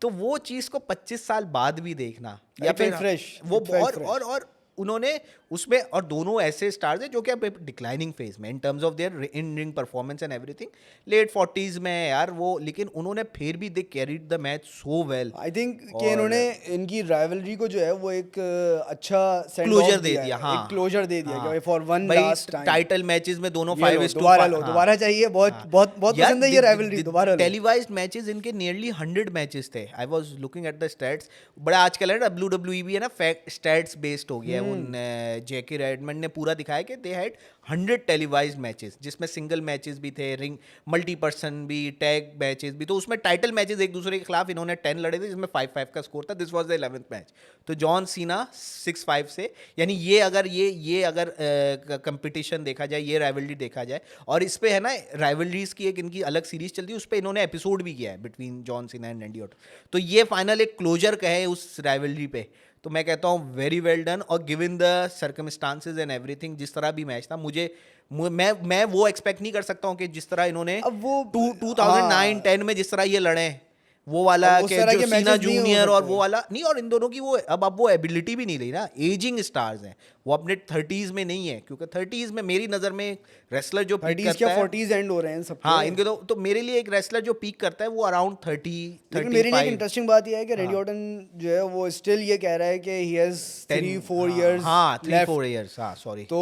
तो वो चीज़ को 25 साल बाद भी देखना या It felt फिर fresh. वो It felt और fresh. और उन्होंने उसमें, और दोनों ऐसे स्टार्स हैं जो कि अब डिक्लाइनिंग फेज में in terms of their in ring performance and everything, late 40s में है यार वो, लेकिन उन्होंने फिर भी they carried the match so well. I think कि और- इन्होंने इनकी राइवलरी को जो है वो एक अच्छा सेंड क्लोजर ऑफ दे दिया दिया, है, हाँ, एक क्लोजर दे दिया हाँ। कि फॉर वन भाई लास्ट टाइम टाइटल मैचेस में दोनों ये 5 लो, दोबारा लो, दोबारा चाहिए, बहुत बहुत बहुत पसंद है ये राइवलरी, दोबारा लो। टेलीवाइज्ड मैचेस इनके नियरली 100 मैचेस थे। I was looking at the stats, बड़ा आजकल है WWE भी है ना फैक्ट स्टैट्स बेस्ड हो गया है। उन जैकी रेडमंड ने पूरा दिखाया कि दे हैड 100 टेलीवाइज्ड मैचेस, जिसमें सिंगल मैचेस भी थे, रिंग मल्टी पर्सन भी, टैग मैचेस भी, तो उसमें टाइटल मैचेस एक दूसरे के खिलाफ इन्होंने 10 लड़े थे, जिसमें 5-5 का स्कोर था। This was the 11th match. तो जॉन सीना 6-5 से, यानी ये अगर कंपटीशन देखा जाए, ये राइवलरी देखा जाए, और इस पे है ना राइवलरीज की एक इनकी अलग सीरीज चलती है, उस पे इन्होंने एपिसोड भी किया है between John Cena and Randy Orton. तो ये फाइनल एक क्लोजर कहे उस राइवलरी पे, तो मैं कहता हूँ वेरी वेल डन। और given the circumstances and everything, जिस तरह भी मैच था, मैं वो एक्सपेक्ट नहीं कर सकता हूँ कि जिस तरह इन्होंने अब वो 2009-10 में जिस तरह ये लड़े, वो वाला अब उस के तरह जो के सीना matches नहीं हो जूनियर और सकते। वो वाला नहीं, और इन दोनों की वो अब वो एबिलिटी भी नहीं रही ना, एजिंग स्टार्स हैं, वो अपने 30s में नहीं है, क्योंकि 30s में मेरी नज़र में रेसलर जो पीक 30s करता क्या है, 40s एंड हो रहे हैं सबके। हाँ इनके तो मेरे लिए एक रेसलर जो पीक करता है वो अराउंड 30 लेकिन मेरे लिए एक 35। इंटरेस्टिंग बात यह है कि रैंडी ऑर्टन जो है वो स्टिल ये कह रहा है कि ही हैज 3-4 इयर्स हाँ 3-4 इयर्स, हाँ सॉरी। तो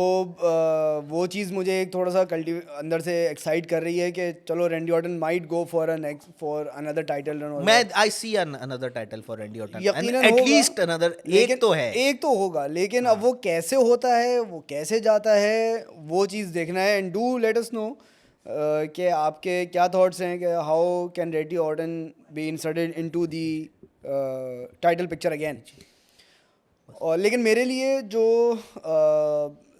वो चीज़ मुझे एक थोड़ा सा अंदर से एक्साइट कर रही है कि चलो Randy Orton might go for another title run. मैं I see another title for Randy Orton, यकीनन एट होगा, लीस्ट अनदर, लेकिन एक तो है, एक तो होगा, लेकिन अब वो कैसे होता है, वो कैसे जाता है, वो चीज़ देखना है। And do let us know कि आपके क्या थॉट्स हैं कि how can Randy Orton be inserted into the title picture again. और लेकिन मेरे लिए जो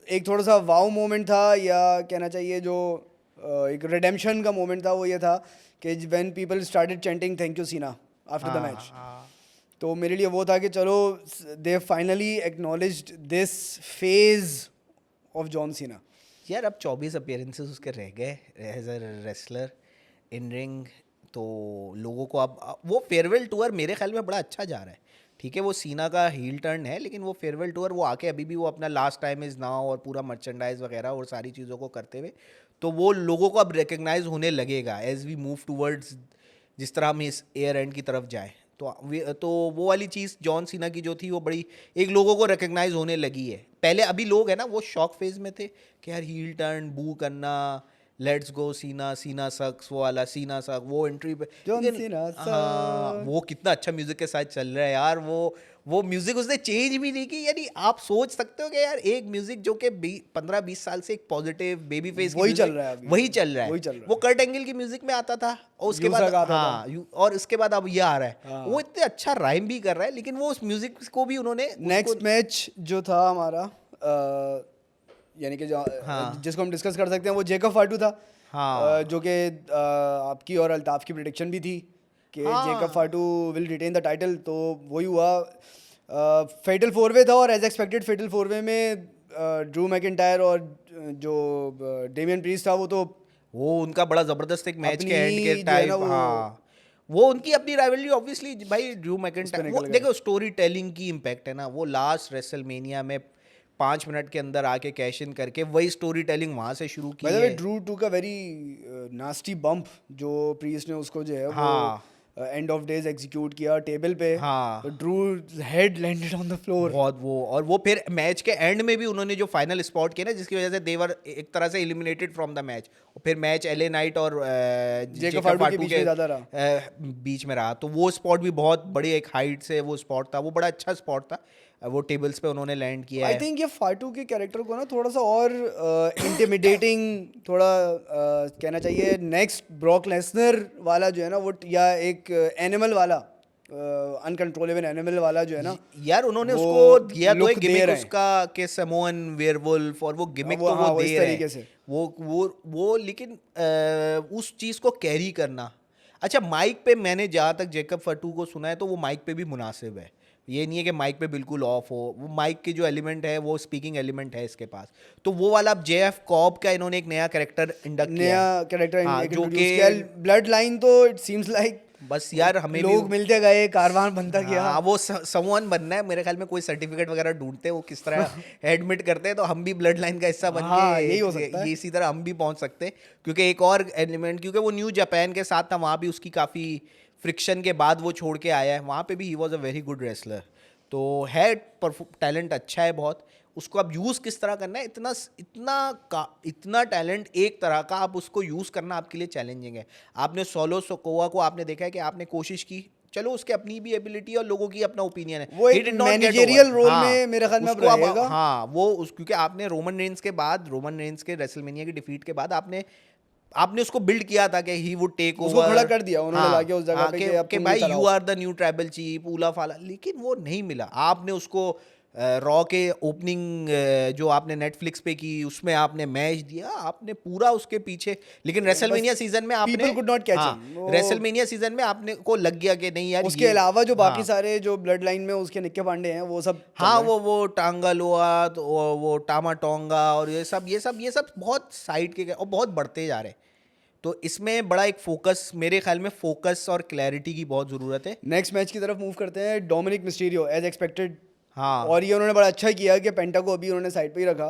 एक थोड़ा सा वाव मोमेंट था, या कहना चाहिए जो एक रिडेम्पशन का मोमेंट था, वो ये था कि when people started chanting thank you Cena after the match, तो मेरे लिए वो था कि चलो they finally acknowledged this phase of John Cena. यार अब 24 अपीयरेंसेस उसके रह गए as a wrestler in ring, तो लोगों को अब वो फेयरवेल टूर मेरे ख्याल में बड़ा अच्छा जा रहा है। ठीक है वो सीना का हील टर्न है, लेकिन वो फेयरवेल टूर वो आके अभी भी वो अपना लास्ट टाइम इज़ नाउ और पूरा मर्चेंडाइज वगैरह और सारी चीज़ों को करते हुए, तो वो लोगों को अब रिकग्नाइज होने लगेगा एज वी मूव टूवर्ड्स, जिस तरह हम इस एयर एंड की तरफ जाएँ। तो वो वाली चीज़ जॉन सीना की जो थी वो बड़ी एक लोगों को रिकग्नाइज होने लगी है। पहले अभी लोग है ना वो शॉक फेज में थे कि यार हील टर्न बू करना, लेट्स गो सीना, सीना सक्स, वो वाला सीना सक, वो एंट्री पे जॉन लेकिन सीना हाँ वो कितना अच्छा म्यूजिक के साथ चल रहा है यार, वो म्यूजिक उसने चेंज भी नहीं की। यानी आप सोच सकते हो कि यार एक म्यूजिक जो कि 15-20 साल से एक पॉजिटिव बेबी फेस वही चल रहा है अभी। वही चल रहा है, वही चल रहा है। वो कर्ट एंगल की म्यूजिक में आता था और उसके यूसा बाद का आता हाँ और उसके बाद अब ये आ रहा है। हाँ। वो इतने अच्छा राइम भी कर रहा है, लेकिन वो उस म्यूजिक को भी उन्होंने नेक्स्ट मैच जो था हमारा यानी कि हाँ। जिसको हम डिस्कस कर सकते हैं वो जेकब फाटू था, हाँ। जो कि आपकी और अल्ताफ की प्रेडिक्शन भी थी कि हाँ। Jacob Fatu will retain the title, तो वही हुआ। फेटल 4-वे था और एज एक्सपेक्टेड फेटल 4-वे में ड्रू मैकिंटायर और जो डेमियन प्रीस्ट था वो उनका बड़ा जबरदस्त एक मैच अपनी के एंड के जो है ना टाइम, हाँ वो उनकी अपनी राइवलरी ऑब्वियसली भाई ड्रू मैकिंटायर, वो देखो स्टोरी टेलिंग की इम्पैक्ट है ना, वो लास्ट रेसलमेनिया में 5 मिनट के अंदर आके कैश इन करके वही स्टोरी टेलिंग वहां से शुरू की है। ड्रू टू का वेरी नास्टी बम्प जो प्रीस्ट ने उसको जो है हाँ। एंड ऑफ डेज एग्जीक्यूट किया टेबल पे. हाँ. Drew head landed on the floor. बहुत वो फिर मैच के एंड में भी उन्होंने जो फाइनल स्पॉट किया ना, जिसकी वजह से देवर एक तरह से एलिमिनेटेड फ्रॉम द मैच. और फिर मैच एले नाइट और जेकब फाटू के बीच में ज़्यादा रहा. बीच में रहा. तो वो स्पॉट भी बहुत बड़ी एक हाइट से वो स्पॉट था. वो बड़ा अच्छा स्पॉट था. वो टेबल्स पे उन्होंने लैंड किया आई है. थिंक ये फाटू के कैरेक्टर को ना थोड़ा सा और इंटिमिडेटिंग थोड़ा कहना चाहिए. नेक्स्ट ब्रॉक लेसनर वाला जो है ना वो, या एक एनिमल वाला, अनकंट्रोलेबल एनिमल वाला जो है ना, यार उन्होंने वो उसको दिया तो look एक दे गिमिक रहे हैं. उसका के समोअन वेयरवुल्फ, और वो गिमिक वो तो हाँ, वो वो दे इस रहे तरीके हैं. से. वो लेकिन उस चीज को कैरी करना. अच्छा, माइक पे मैंने जहाँ तक जेकब फटू को सुना है तो वो माइक पे भी मुनासिब है. ये नहीं है कि माइक पे बिल्कुल ऑफ हो. वो माइक के जो एलिमेंट है वो स्पीकिंग एलिमेंट है इसके पास. तो वो वाला अब जेएफ कॉब का इन्होंने एक नया कैरेक्टर इंडक्ट किया नया है. कैरेक्टर हाँ, जो इंट्रोड्यूस कि किया. ब्लड लाइन तो इट सीम्स लाइक बस यार हमें भी लोग मिलते गए, कारवान बनता गया. हाँ, वो समवन बनना है मेरे ख्याल में. कोई सर्टिफिकेट वगैरह ढूंढते हैं वो किस तरह एडमिट करते हैं, तो हम भी ब्लड लाइन का हिस्सा बन हाँ, के यही हो सकता है. ये इसी तरह हम भी पहुंच सकते हैं. क्योंकि एक और एलिमेंट, क्योंकि वो न्यू जापान के साथ था, वहाँ भी उसकी काफ़ी फ्रिक्शन के बाद वो छोड़ के आया है. वहाँ पे भी he was a very good wrestler. तो है टैलेंट अच्छा है बहुत. उसको अब यूज़ किस तरह करना है, इतना टैलेंट एक तरह का, आप उसको यूज़ करना आपके लिए चैलेंजिंग है. आपने सोलो सोकोवा को आपने देखा है कि आपने कोशिश की, चलो उसके अपनी भी एबिलिटी और लोगों की अपना ओपिनियन है, वो एक मैनेजरियल रोल में मेरे ख्याल में अब रहेगा. हाँ, क्योंकि आपने रोमन रेंस के रेसलमेनिया की डिफीट के बाद आपने उसको बिल्ड किया था कि ही वुड टेक ओवर. उसको खड़ा कर दिया उन्होंने लाके उस जगह पे कि अब कि तुम भाई चलाओ. You are the new tribal chief ula fala. लेकिन वो नहीं मिला. आपने उसको रॉ के ओपनिंग जो आपने नेटफ्लिक्स पे की उसमें आपने मैच दिया, आपने पूरा उसके पीछे. लेकिन रेसलमेनिया सीजन में आपने people could not catch him. WrestleMania season में आपने को लग गया कि नहीं यार, उसके अलावा जो बाकी सारे जो ब्लड लाइन में उसके निक्के पांडे हैं वो सब हाँ, वो टांगालोआ, वो टामा टोंगा और ये सब बहुत साइड के और बहुत बढ़ते जा रहे हैं. तो इसमें बड़ा एक फोकस, मेरे ख्याल में फोकस और क्लैरिटी की बहुत ज़रूरत है. नेक्स्ट मैच की तरफ मूव करते हैं. Dominik Mysterio as expected. हाँ, और ये उन्होंने बड़ा अच्छा किया कि पेंटा को अभी उन्होंने साइड पे ही रखा,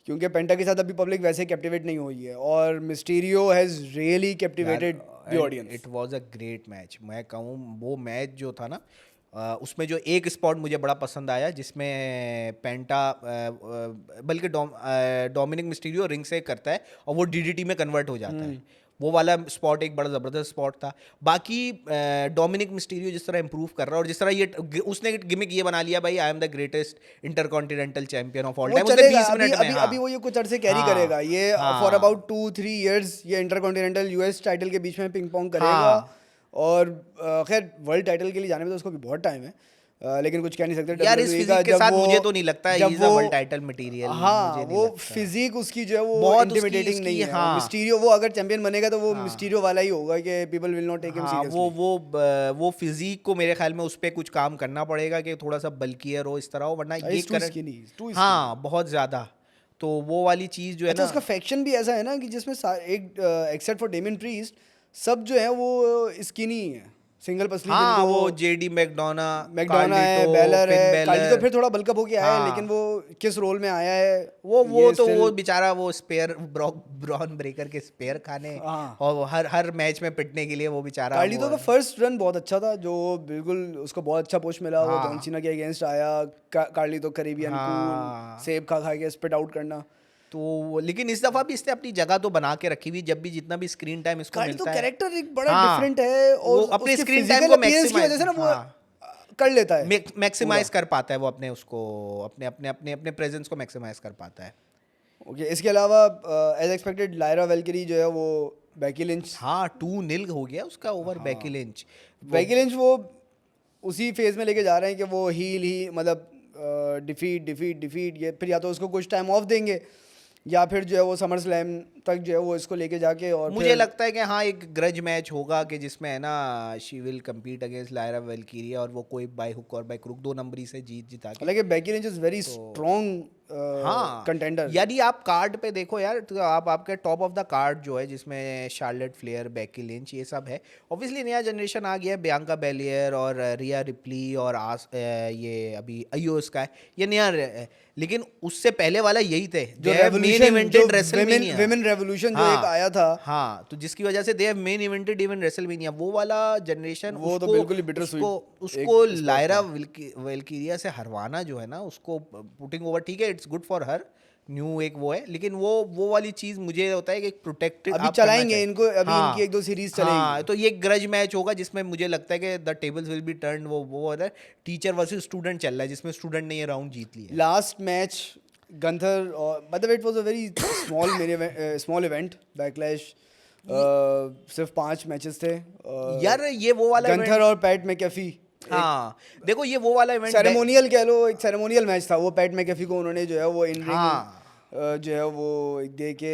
क्योंकि पेंटा के साथ अभी पब्लिक वैसे कैप्टिवेट नहीं हुई है. और Mysterio has really captivated the audience. It was a great match. मैं कहूँ वो मैच जो था ना, उसमें जो एक स्पॉट मुझे बड़ा पसंद आया, जिसमें पेंटा बल्कि डोमिनिक मिस्टीरियो रिंग से करता है और वो डीडीटी में कन्वर्ट हो जाता है. वो वाला स्पॉट एक बड़ा ज़बरदस्त स्पॉट था. बाकी डोमिनिक मिस्टीरियो जिस तरह इंप्रूव कर रहा है और जिस तरह ये उसने गिमिक ये बना लिया, भाई I am the greatest intercontinental champion of all time. उसने 20 मिनट में अभी वो ये कुछ अरसे कैरी करेगा ये. फॉर अबाउट 2-3 इयर्स ये इंटरकॉन्टिनेंटल यूएस टाइटल के बीच में पिंग पोंग करेगा. और खैर वर्ल्ड टाइटल के लिए जाने में तो उसको भी बहुत टाइम है. लेकिन कुछ कह नहीं सकते यार. इस फिजिक के साथ मुझे तो नहीं लगता he is a world title material. हाँ, वो फिजिक उसकी जो है वो इंटिमिडेटिंग नहीं है. हाँ, मिस्टीरियो वो अगर चैंपियन बनेगा तो वो मिस्टीरियो वाला ही होगा कि people will not take him seriously. वो फिजिक को मेरे ख्याल में उस पर कुछ काम करना पड़ेगा कि थोड़ा सा बल्कियर हो, इस तरह हो, वरना ये कर. हाँ, बहुत ज़्यादा. तो वो वाली चीज़ जो है ना, उसका फैक्शन भी ऐसा है ना कि जिसमें एक एक्सेप्ट फॉर डेमियन प्रीस्ट सब जो है वो स्किनी है, सिंगल पसली. हाँ, वो जेडी मैकडोना है, बेलर है. कार्लिटो फिर थोड़ा बल्कअप होके आया है, लेकिन वो किस रोल में आया है वो बेचारा वो स्पेयर ब्रॉन ब्रेकर के स्पेयर खाने और हर मैच में पिटने के लिए वो बेचारा. कार्लिटो का फर्स्ट रन बहुत अच्छा था, जो बिल्कुल उसको बहुत अच्छा पुश मिला. वो जॉन सीना के अगेंस्ट आया. कार्लिटो करीबियन कूल सेब खा के स्पिट आउट करना. तो लेकिन इस दफा भी इसने अपनी जगह तो बना के रखी हुई. जब भी जितना भी स्क्रीन टाइम इसको मिलता है, कैरेक्टर एक बड़ा डिफरेंट है और अपने स्क्रीन टाइम को मैक्सिमाइज की वजह से ना वो कर लेता है, मैक्सिमाइज कर पाता है. वो अपने उसको अपने प्रेजेंस को मैक्सिमाइज कर पाता है. ओके, इसके अलावा एज एक्सपेक्टेड लायरा वेल्करी जो है वो बेकी लिंच. हाँ, 2-0 हो गया उसका ओवर. बेकी लिंच वो उसी फेज में लेके जा रहे हैं कि वो हील ही मतलब डिफीट ये, फिर या तो उसको कुछ टाइम ऑफ देंगे या फिर जो है वो समर स्लैम तक जो है वो इसको लेके जाके. और मुझे लगता है कि हाँ, एक ग्रज मैच होगा कि जिसमें है ना she will compete against Lyra Valkyria और वो कोई बाय हुक और बाय क्रुक 2 नंबरी से जिता के. हालांकि Becky Lynch is very strong हाँ कंटेंडर। यदि आप कार्ड पे देखो यार तो आप आपके टॉप ऑफ द कार्ड जो है जिसमें शार्लेट फ्लेयर, बेकी लिंच, ये सब है। ऑब्वियसली नया जनरेशन आ गया है, बियांका बेलियर और रिया रिप्ली और ये अभी आयो स्काई, ये नया है। लेकिन उससे पहले वाला यही थे, जो रेवोल्यूशन, जो विमेन रेवोल्यूशन जो एक आया था, हाँ, तो जिसकी वजह से they have main invented even WrestleMania, वो वाला जनरेशन, वो तो बिल्कुल ही बिटर स्वीट उसको लायरा वेल्किरिया से हरवाना जो है ना, उसको पुटिंग ओवर, ठीक है, it's good for her, new एक वो है, लेकिन वो वाली चीज मुझे होता है कि एक प्रोटेक्टेड अभी चलाएंगे इनको, अभी इनकी 1-2 सीरीज चलेगी। हाँ, तो ये ग्रज मैच होगा जिसमें मुझे लगता है कि the tables will be turned, वो होता है टीचर वर्सेस स्टूडेंट चल रहा है, जिसमें स्टूडेंट ने ये राउंड जीत लिया। लास्ट मैच गंथर और मतलब it was a very small event, backlash, सिर्फ 5 मैचेस थे यार ये वो वाला गंथर और पैट मैकेफी। हाँ देखो ये वो वाला इवेंट सेरेमोनियल कह लो, एक सेरेमोनियल मैच था वो। पैट मैकेफी को उन्होंने जो है वो इन रिंग जो है वो दे के,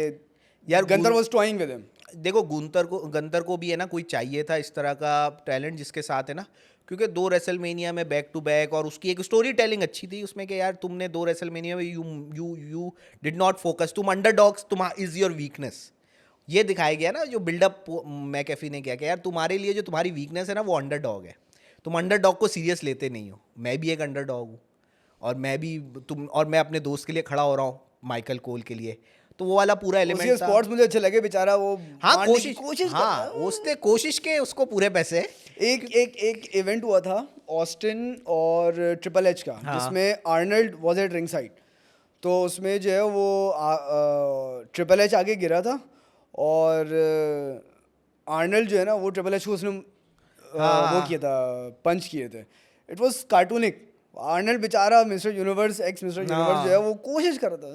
यार Gunther was toing with him. देखो गंतर को भी है ना कोई चाहिए था इस तरह का टैलेंट जिसके साथ है ना, क्योंकि 2 रेसलमेनिया में बैक टू बैक, और उसकी एक स्टोरी टेलिंग अच्छी थी उसमें कि यार तुमने 2 रेसलमेनिया में यू डिड नॉट फोकस, तुम अंडरडॉग्स, तुम इज योर वीकनेस, ये दिखाया गया ना, जो बिल्डअप मैकेफी ने किया कि यार तुम्हारे लिए जो तुम्हारी वीकनेस है ना वो अंडरडॉग है, तुम अंडरडॉग को सीरियस लेते नहीं हो, मैं भी एक अंडरडॉग हूँ, और मैं अपने दोस्त के लिए खड़ा हो रहा हूँ, माइकल कोल के लिए, तो वो वाला पूरा एलिमेंट था। स्पॉट्स मुझे अच्छे लगे, बेचारा वो हाँ कोशिश हाँ उसने कोशिश के, उसको पूरे पैसे। एक इवेंट हुआ था ऑस्टिन और ट्रिपल एच का, जिसमें Arnold was at ring side, तो उसमें जो है वो ट्रिपल एच आगे गिरा था और आर्नल्ड जो है ना वो ट्रिपल एच को उसने वो किया था, पंच किए थे। It was cartoonish. आर्नल्ड बेचारा Mister Universe, ex Mister Universe जो है वो कोशिश कर रहा था,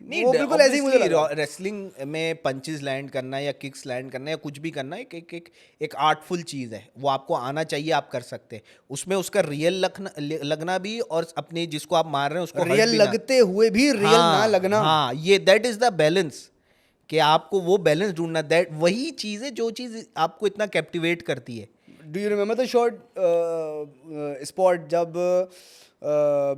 नहीं वो बिल्कुल ऐसे ही मुझे लगा। रेसलिंग में पंचेस लैंड करना या किक्स लैंड करना या कुछ भी करना एक आर्टफुल चीज़ है, वो आपको आना चाहिए, आप कर सकते हैं उसमें, उसका रियल लगना भी, और अपने जिसको आप मार रहे हैं उसको रियल लगते हुए भी रियल ना लगना। हाँ ये दैट इज द बैलेंस, कि आपको वो बैलेंस ढूंढना, दैट वही चीज़ है जो चीज़ आपको इतना कैप्टिवेट करती है। Do you remember the short spot जब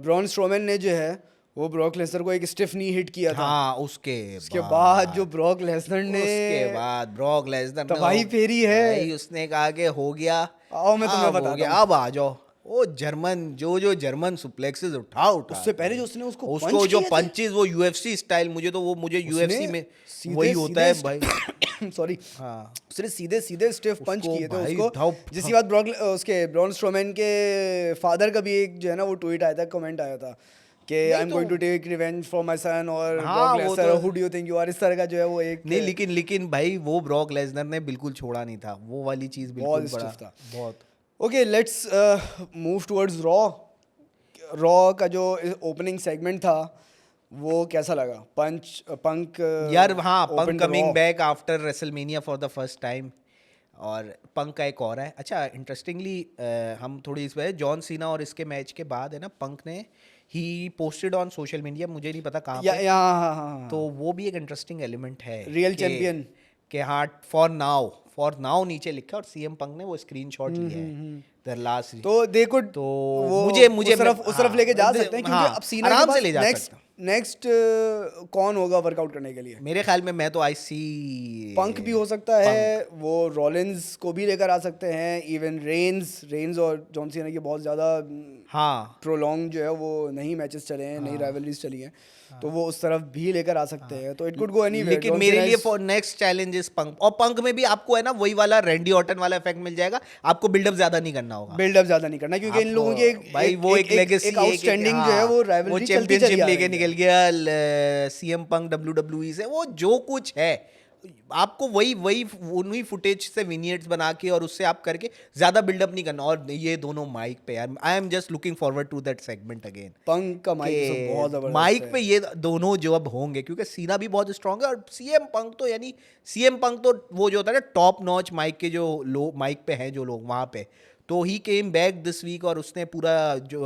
ब्रॉन स्ट्रोमैन ने जो है वो ब्रॉक लेसनर को एक स्टिफ नी हिट किया था? हाँ उसके बाद जो ब्रॉक लेसनर ने, उसके बाद ब्रॉक लेसनर तो वही फेरी है भाई, उसने कहा कि हो गया, आओ मैं तुम्हें बताता हूं, अब आ जाओ। वो जर्मन जो जर्मन सुप्लेक्सेस उठा उससे पहले जो उसने उसको जो पंचेस, वो यूएफसी स्टाइल, मुझे यूएफसी में वही होता है भाई। सॉरी, हाँ उसने सीधे स्टिफ पंच किए थे उसको, जिसकी हाँ। बात उसके ब्रॉन स्ट्रोमैन के फादर का भी एक जो है ना वो ट्वीट आया था, कमेंट आया था कि I am going to take revenge for my son, और Brock Lesnar who do you think you are, इस तरह का जो है वो एक नहीं, लेकिन भाई वो ब्रॉक लेसनर ने बिल्कुल छोड़ा नहीं था, वो वाली चीज बिल्कुल बड़ा था बहुत। Okay, let's move towards raw का जो ओपनिंग सेगमेंट था वो कैसा लगा? पंक यार हाँ, Punk coming back after WrestleMania for the first time, और पंक का एक और है। अच्छा इंटरेस्टिंगली हम थोड़ी इस पर, जॉन सीना और इसके मैच के बाद है ना, पंक ने he posted on social media, मुझे नहीं पता कहाँ पे, हाँ, तो वो भी एक इंटरेस्टिंग एलिमेंट है, रियल चैंपियन के हाँ, फॉर नाउ नीचे लिखा, और सीएम पंक ने वो स्क्रीनशॉट लिया है देयर लास्ट, तो देखो, तो मुझे उस तरफ लेके जा सकते हैं, क्योंकि अब सीना आराम से ले जा सकते हैं। नेक्स्ट कौन होगा वर्कआउट करने के लिए? मेरे ख्याल में मैं तो आई सी पंक भी हो सकता है, वो रॉलिंस को भी लेकर आ सकते हैं, इवन रेंस और जॉन सीना की बहुत ज़्यादा हाँ प्रोलॉन्ग जो है वो नहीं मैचेस चले हैं, नई राइवलरीज चली हैं, तो वो उस तरफ भी लेकर आ सकते हैं, तो इट कुड गो एनीवेयर। लेकिन मेरे लिए फॉर नेक्स्ट चैलेंज इज पंक, और पंक में भी आपको है ना वही वाला रैंडी ऑर्टन वाला इफेक्ट मिल जाएगा, आपको बिल्डअप ज्यादा नहीं करना होगा, क्योंकि इन लोगों के भाई वो एक लेगेसी, एक आउटस्टैंडिंग जो है वो राइवलरी चैंपियनशिप लेके निकल गया सीएम पंक WWE से, वो जो कुछ है आपको वही उन्हीं फुटेज से विनियर्ड्स बना के और उससे आप करके ज्यादा बिल्डअप नहीं करना। और ये दोनों माइक पे यार, I am just looking forward to that segment again. Punk का माइक बहुत जबरदस्त माइक पे ये दोनों जो अब होंगे, क्योंकि सीना भी बहुत स्ट्रांग है, और सीएम पंक तो यानी सीएम पंक तो वो जो होता है ना टॉप नॉच माइक के जो लोग माइक पे हैं जो लोग वहाँ पे, तो ही केम बैक दिस वीक और उसने पूरा जो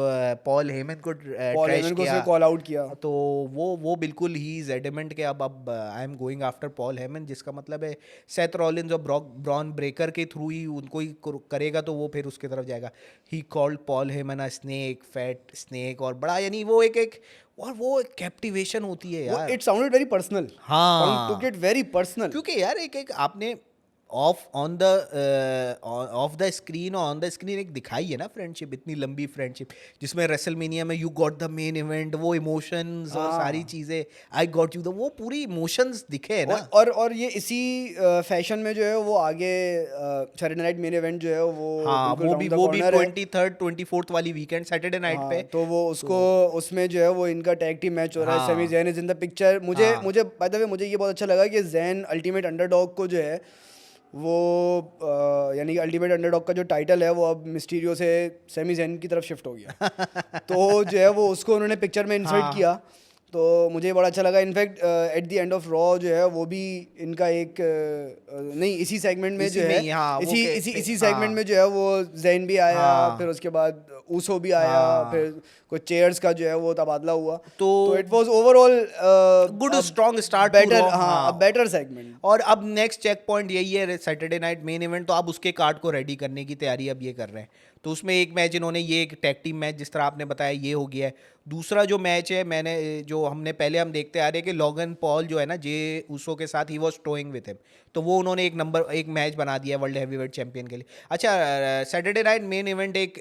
पॉल हेमन को पॉल ट्रैश हेमन को किया। उसने कॉल आउट किया। तो वो बिल्कुल ही इज एडमेंट के अब आई am going after Paul Heyman, जिसका मतलब है सेथ रॉलिन्स और ब्रॉन ब्रेकर के थ्रू ही उनको ही करेगा, तो वो फिर उसकी तरफ जाएगा। He called Paul Heyman a snake, fat snake, और बड़ा यानी वो एक और वो कैप्टिवेशन होती है यार। It sounded very personal. हाँ, टुक इट वेरी पर्सनल। क्योंकि यार एक आपने ऑफ द स्क्रीन और ऑन द स्क्रीन एक दिखाई है ना फ्रेंडशिप, इतनी लंबी फ्रेंडशिप, जिसमें रेसलमेनिया में you got the main event, वो इमोशंस और सारी चीजें, आई गॉट यू द, वो पूरी इमोशंस दिखे है ना। और ये इसी फैशन में जो है वो आगे सैटरडे नाइट मेन इवेंट जो है वो हाँ, बिल्कुल वो round भी the corner है। 23rd 24th वाली वीकेंड सैटरडे नाइट पे। तो वो उसको उसमें जो है वो इनका टैग टीम मैच हो रहा है। हाँ। Semi Jain is in the picture. मुझे हाँ। मुझे बाय द वे मुझे ये बहुत अच्छा लगा कि जैन अल्टीमेट अंडरडॉग को जो है वो यानी कि अल्टीमेट अंडरडॉग का जो टाइटल है वो अब मिस्टीरियो से सेमी जैन की तरफ शिफ्ट हो गया। तो जो है वो उसको उन्होंने पिक्चर में इंसर्ट हाँ। किया, तो मुझे बड़ा अच्छा लगा। In fact at the end of raw जो है वो भी इनका एक नहीं इसी सेगमेंट में इसी जो में है ही, हाँ, वो इसी हाँ। सेगमेंट में जो है वो जैन भी आया, हाँ। फिर उसके बाद ऊसो भी आया, हाँ। फिर कुछ चेयर्स का जो है वो तबादला हुआ। तो it was overall good strong start better, हाँ, बेटर सेगमेंट। और अब नेक्स्ट चेक पॉइंट यही है सैटरडे नाइट मेन इवेंट, तो अब उसके कार्ड को रेडी करने की तैयारी अब ये कर रहे हैं। तो उसमें एक मैच इन्होंने ये एक टैग टीम मैच जिस तरह आपने बताया ये हो गया है। दूसरा जो मैच है मैंने जो हमने पहले हम देखते आ रहे हैं कि लॉगन पॉल जो है ना जे ऊसो के साथ he was towing with him, तो वो उन्होंने एक मैच बना दिया है वर्ल्ड हैवीवेट चैंपियन के लिए। अच्छा, सैटरडे नाइट मेन इवेंट एक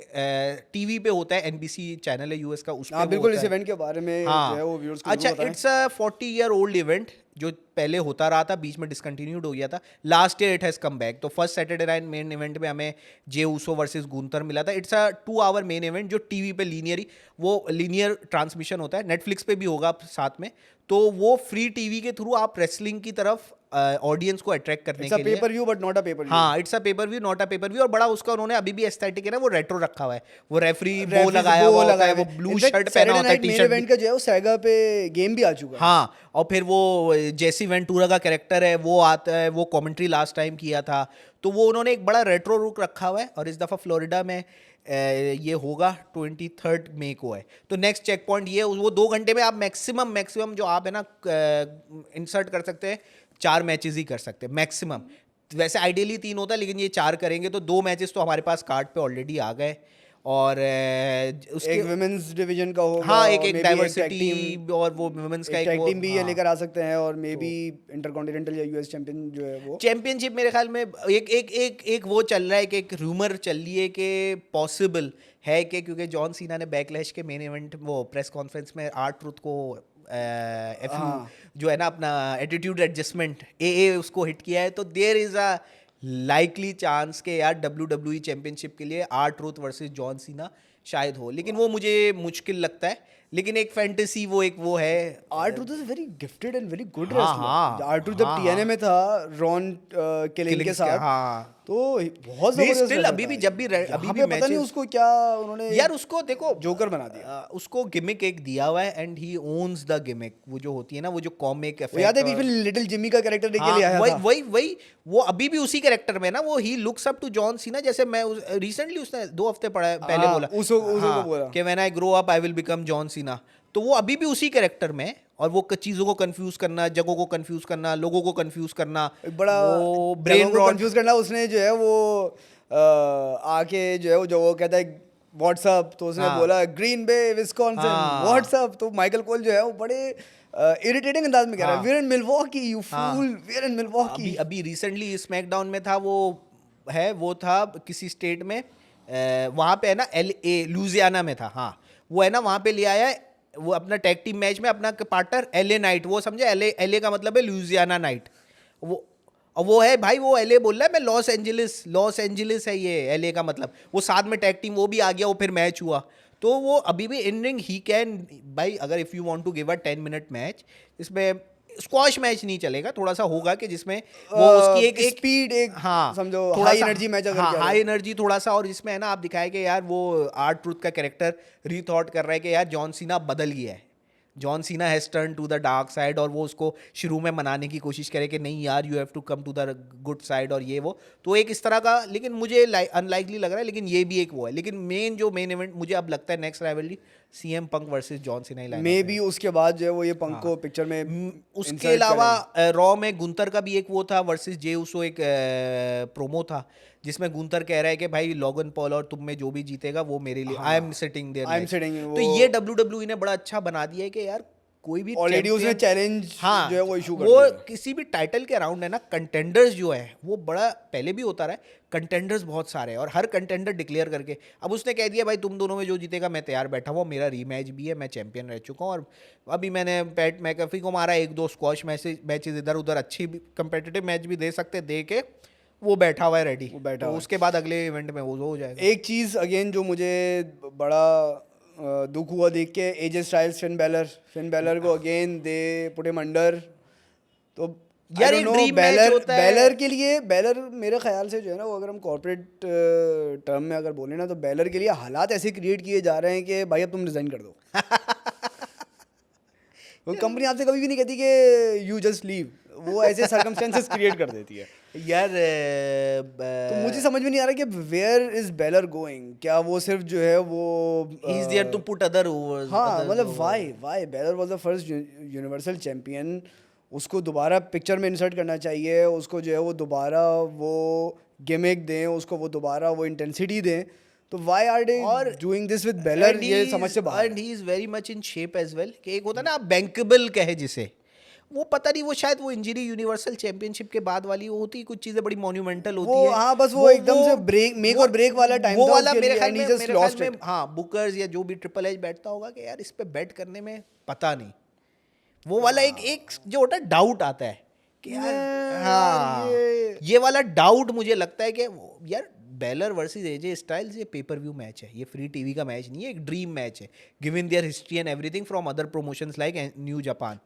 टीवी पे होता है, एनबीसी चैनल है यूएस का, उस हाँ पे बिल्कुल, होता इस है। इवेंट के बारे में हाँ। जो है वो व्यूअर्स को अच्छा, जरूर बताएं। इट्स अ 40-year-old इवेंट जो पहले होता रहा था, बीच में डिसकंटिन्यूड हो गया था। Last year it has come back. तो first Saturday night main event में हमें जे ऊसो वर्सेस गुंथर मिला था। It's a 2 hour main event जो टीवी पे लीनियर ट्रांसमिशन होता है, नेटफ्लिक्स पे भी होगा साथ में। तो वो फ्री टीवी के थ्रू आप रेसलिंग की तरफ ऑडियंस को अट्रैक्ट करने इट्स अ के लिए, pay per view but not a pay per view. हाँ, it's a pay per view not a pay per view. और बड़ा उसका उन्होंने अभी भी एस्थेटिक है ना वो रेट्रो रखा हुआ है, वो रेफरी बो लगाया हुआ होता है, वो ब्लू शर्ट पहना होता है, मेन टी-शर्ट इवेंट का जो है वो सेगा पे गेम भी आ चुका है। हाँ, और फिर वो जेसी वेंटूरा का कैरेक्टर है वो आता है, वो कमेंट्री लास्ट टाइम किया था। तो वो उन्होंने एक बड़ा रेट्रो लुक रखा हुआ है, और इस दफ़ा फ्लोरिडा में ये होगा 23rd मई को है। तो नेक्स्ट चेक पॉइंट ये, वो 2 घंटे में आप मैक्सिमम जो आप है ना इंसर्ट कर सकते हैं, 4 मैचेस ही कर सकते हैं मैक्सिमम। वैसे आइडियली 3 होता है, लेकिन ये 4 करेंगे, तो 2 मैचेस तो हमारे पास कार्ड पे ऑलरेडी आ गए। और उसके एक विमेंस डिवीजन का होगा, हाँ, और एक maybe डाइवर्सिटी और वो वुमेन्स का एक टैग वो, टीम भी ये हाँ। लेकर आ सकते हैं, और मे बी इंटरकॉन्टिनेंटल या यूएस चैंपियन जो है वो चैंपियनशिप मेरे ख्याल में एक वो चल रहा है कि एक रूमर चल रही है कि पॉसिबल है कि क्योंकि जॉन सीना ने बैकलैश के मेन इवेंट वो प्रेस कॉन्फ्रेंस में R-Truth को जो है ना अपना एटीट्यूड एडजस्टमेंट ए उसको हिट किया है, तो there is a likely chance के यार WWE चैंपियनशिप के लिए R-Truth वर्सेस जॉन सीना शायद हो, लेकिन वो मुझे मुश्किल लगता है। लेकिन एक फैंटेसी वो है। R-Truth is very gifted and very good हाँ, रेसलर। हाँ, R-Truth जब हाँ, TNA में था रॉन किलिंग के साथ, हाँ, तो बहुत नहीं, जबरदस्त still wrestler अभी था। भी जब भी अभी यहाँ भी पे पता नहीं matches- उसको क्या उन्होंने यार उसको देखो जोकर बना दिया। उसको गिमिक एक दिया हुआ है and he owns the gimmick, वो जो होती है ना वो जो कॉमिक वो याद है बीच में लिटिल जिमी का कैरेक्टर लेके ले आया था। वही वो अभी भी उसी कैरेक्टर में ना, वो ही looks up to John Cena. जैसे मैं रिसेंटली उसने 2 हफ्ते पहले हाँ, बोला ऊसो को बोला कि when I grow up I will become John Cena. तो वो अभी भी उसी कैरेक्टर में है, और वो चीज़ों को कंफ्यूज करना, जगहों को कंफ्यूज करना, लोगों को कंफ्यूज करना, एक बड़ा वो ब्रेन रॉट कंफ्यूज करना। उसने जो है वो आके जो है वो कहता है व्हाट्सअप, तो उसने हाँ। बोला ग्रीन बे विस्कॉन्सिन हाँ। व्हाट्सअप। तो माइकल कोल जो है वो बड़े इरिटेटिंग अंदाज में कह रहा है, हाँ। We are in Milwaukee you हाँ। फूल, वी आर इन मिलवॉकी। अभी रिसेंटली स्मैकडाउन में था वो था किसी स्टेट में, वहाँ पे है ना LA लुजियाना में था, हाँ वो है ना वहाँ पे ले आया है वो अपना टैग टीम मैच में अपना पार्टनर LA नाइट, वो समझे LA का मतलब है लुजियाना नाइट। वो है भाई, वो LA बोल रहा है मैं लॉस एंजलिस है ये LA का मतलब, वो साथ में टैग टीम वो भी आ गया, वो फिर मैच हुआ। तो वो अभी भी इन रिंग ही कैन भाई, अगर if you want to give a 10 minute मैच, इसमें स्क्वॉश मैच नहीं चलेगा, थोड़ा सा होगा कि जिसमें वो उसकी एक स्पीड, एक हाँ समझो थोड़ा हाई सा, एनर्जी मैच अगर हाँ किया हाई जाए। एनर्जी थोड़ा सा, और इसमें है ना आप दिखाए कि यार वो R-Truth का कैरेक्टर रीथॉट कर रहा है कि यार जॉन सीना बदल गया है, John Cena has turn to the dark side, और वो उसको शुरू में मनाने की कोशिश करे कि नहीं यार, you have to come to the good side और ये वो, तो एक इस तरह का, लेकिन मुझे अनलाइकली लग रहा है, लेकिन ये भी एक वो है। लेकिन मेन इवेंट मुझे अब लगता है next rivalry CM Punk versus John Cena ही मे बी उसके बाद जो है वो ये पंक को पिक्चर में उसके insert अलावा करें। रॉ में गुंतर का भी एक वो था वर्सेस जे उसो, एक प्रोमो था जिसमें गुंतर कह रहा है कि भाई लॉगन पॉल और तुम में जो भी जीतेगा वो मेरे लिए, I am sitting there, I am sitting, तो ये WWE ने बड़ा अच्छा बना दिया है कि यार कोई भी ऑलरेडी उसने champion- चैलेंज हाँ, जो है वो इशू कर वो दिया। किसी भी टाइटल के अराउंड है ना, कंटेंडर्स जो है वो बड़ा पहले भी होता रहा है, कंटेंडर्स बहुत सारे हैं और हर कंटेंडर डिक्लेयर करके अब उसने कह दिया भाई तुम दोनों में जो जीतेगा मैं तैयार बैठा हुआ, मेरा रीमैच भी है, मैं चैंपियन रह चुका हूँ, और अभी मैंने पैट मैकफी को मारा, एक दो स्क्वॉश मैचेस इधर उधर अच्छी कंपेटिटिव मैच भी दे सकते, दे के वो बैठा हुआ है रेडी, वो बैठा तो हुआ है। उसके बाद अगले इवेंट में वो हो जाएगा। एक चीज़ अगेन जो मुझे बड़ा दुख हुआ देख के, एजे स्टाइल्स फिन बैलर को again they put him under, तो यार I एक don't know, dream match होता है। बैलर के लिए, बैलर मेरे ख्याल से जो है ना वो, अगर हम कॉर्पोरेट टर्म में अगर बोले ना, तो बैलर के लिए हालात ऐसे क्रिएट किए जा रहे हैं कि भाई अब तुम रिजाइन कर दो। वो कंपनी आपसे कभी भी नहीं कहती कि यू जस्ट लीव, वो ऐसे सर्कमस्टेंसेस क्रिएट कर देती है। यार तो मुझे समझ में नहीं आ रहा कि वेयर इज बेलर गोइंग, क्या वो सिर्फ जो है वो he is there to put other overs, हाँ मतलब why Balor was the first universal champion, उसको दोबारा पिक्चर में इंसर्ट करना चाहिए, उसको जो है वो दोबारा वो गिमिक दें, उसको वो दोबारा वो इंटेंसिटी दें, तो why are they doing this with Balor, ये समझ से बाहर and he is very much in shape as well, कि एक होता है ना आप बैंकेबल कहे जिसे, वो पता नहीं, वो शायद वो इंजरी यूनिवर्सल चैंपियनशिप के बाद वाली वो होती, कुछ चीजें बड़ी मॉन्यूमेंटल होती वो है, हाँ बस वो एकदम से ब्रेक, मेक और ब्रेक वाला टाइम वो था वाला उसके मेरे लिए, ख्याल and में he just lost it. हाँ बुकर्स या जो भी ट्रिपल एच बैठता होगा कि यार इस पे बैट करने में पता नहीं, वो वाला एक जो होता है डाउट आता है कि यार हाँ ये वाला डाउट मुझे लगता है कि यार बेलर वर्सेस एजे स्टाइल्स ये पेपर व्यू मैच है, ये फ्री टीवी का मैच नहीं है, एक ड्रीम मैच है, given there history and everything from other promotions like new Japan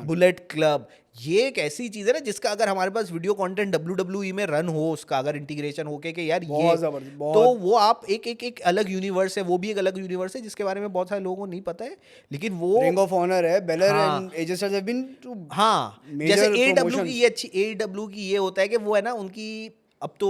bullet club, ये एक ऐसी चीज है ना जिसका अगर हमारे पास वीडियो कंटेंट WWE में रन हो, उसका अगर इंटीग्रेशन हो के कि यार ये, तो वो आप एक अलग यूनिवर्स है, वो भी एक अलग यूनिवर्स है जिसके बारे में बहुत सारे लोगों को नहीं पता है, लेकिन वो रिंग ऑफ ऑनर है, Balor and AJ Styles have been to हाँ, जैसे AEW की ये अच्छी, AEW की ये होता है कि वो है ना उनकी अब तो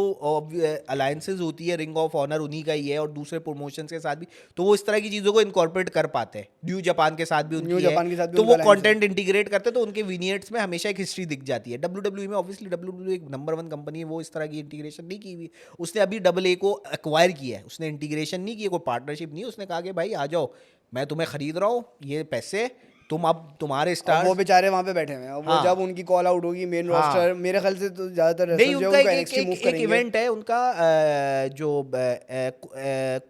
अलायंसेज होती है, रिंग ऑफ ऑनर उन्हीं का ही है और दूसरे प्रमोशंस के साथ भी, तो वो इस तरह की चीज़ों को इनकॉर्पोरेट कर पाते हैं, न्यू जापान के साथ भी उनकी है, तो वो कंटेंट इंटीग्रेट करते हैं, तो उनके विनियर्ड्स में हमेशा एक हिस्ट्री दिख जाती है। WWE में ऑब्वियसली WWE एक नंबर 1 कंपनी है, वो इस तरह की इंटीग्रेशन नहीं की हुई, उसने अभी AA को एक्वायर किया है, उसने इंटीग्रेशन नहीं की, कोई पार्टनरशिप नहीं, उसने कहा कि भाई आ जाओ, मैं तुम्हें खरीद रहा हूँ, ये पैसे तुम अब तुम्हारे स्टार, वो बेचारे वहाँ पे बैठे हुए हैं, वो जब उनकी कॉल आउट होगी मेन रोस्टर, मेरे ख्याल से तो ज्यादातर नहीं, उनका एक इवेंट है उनका जो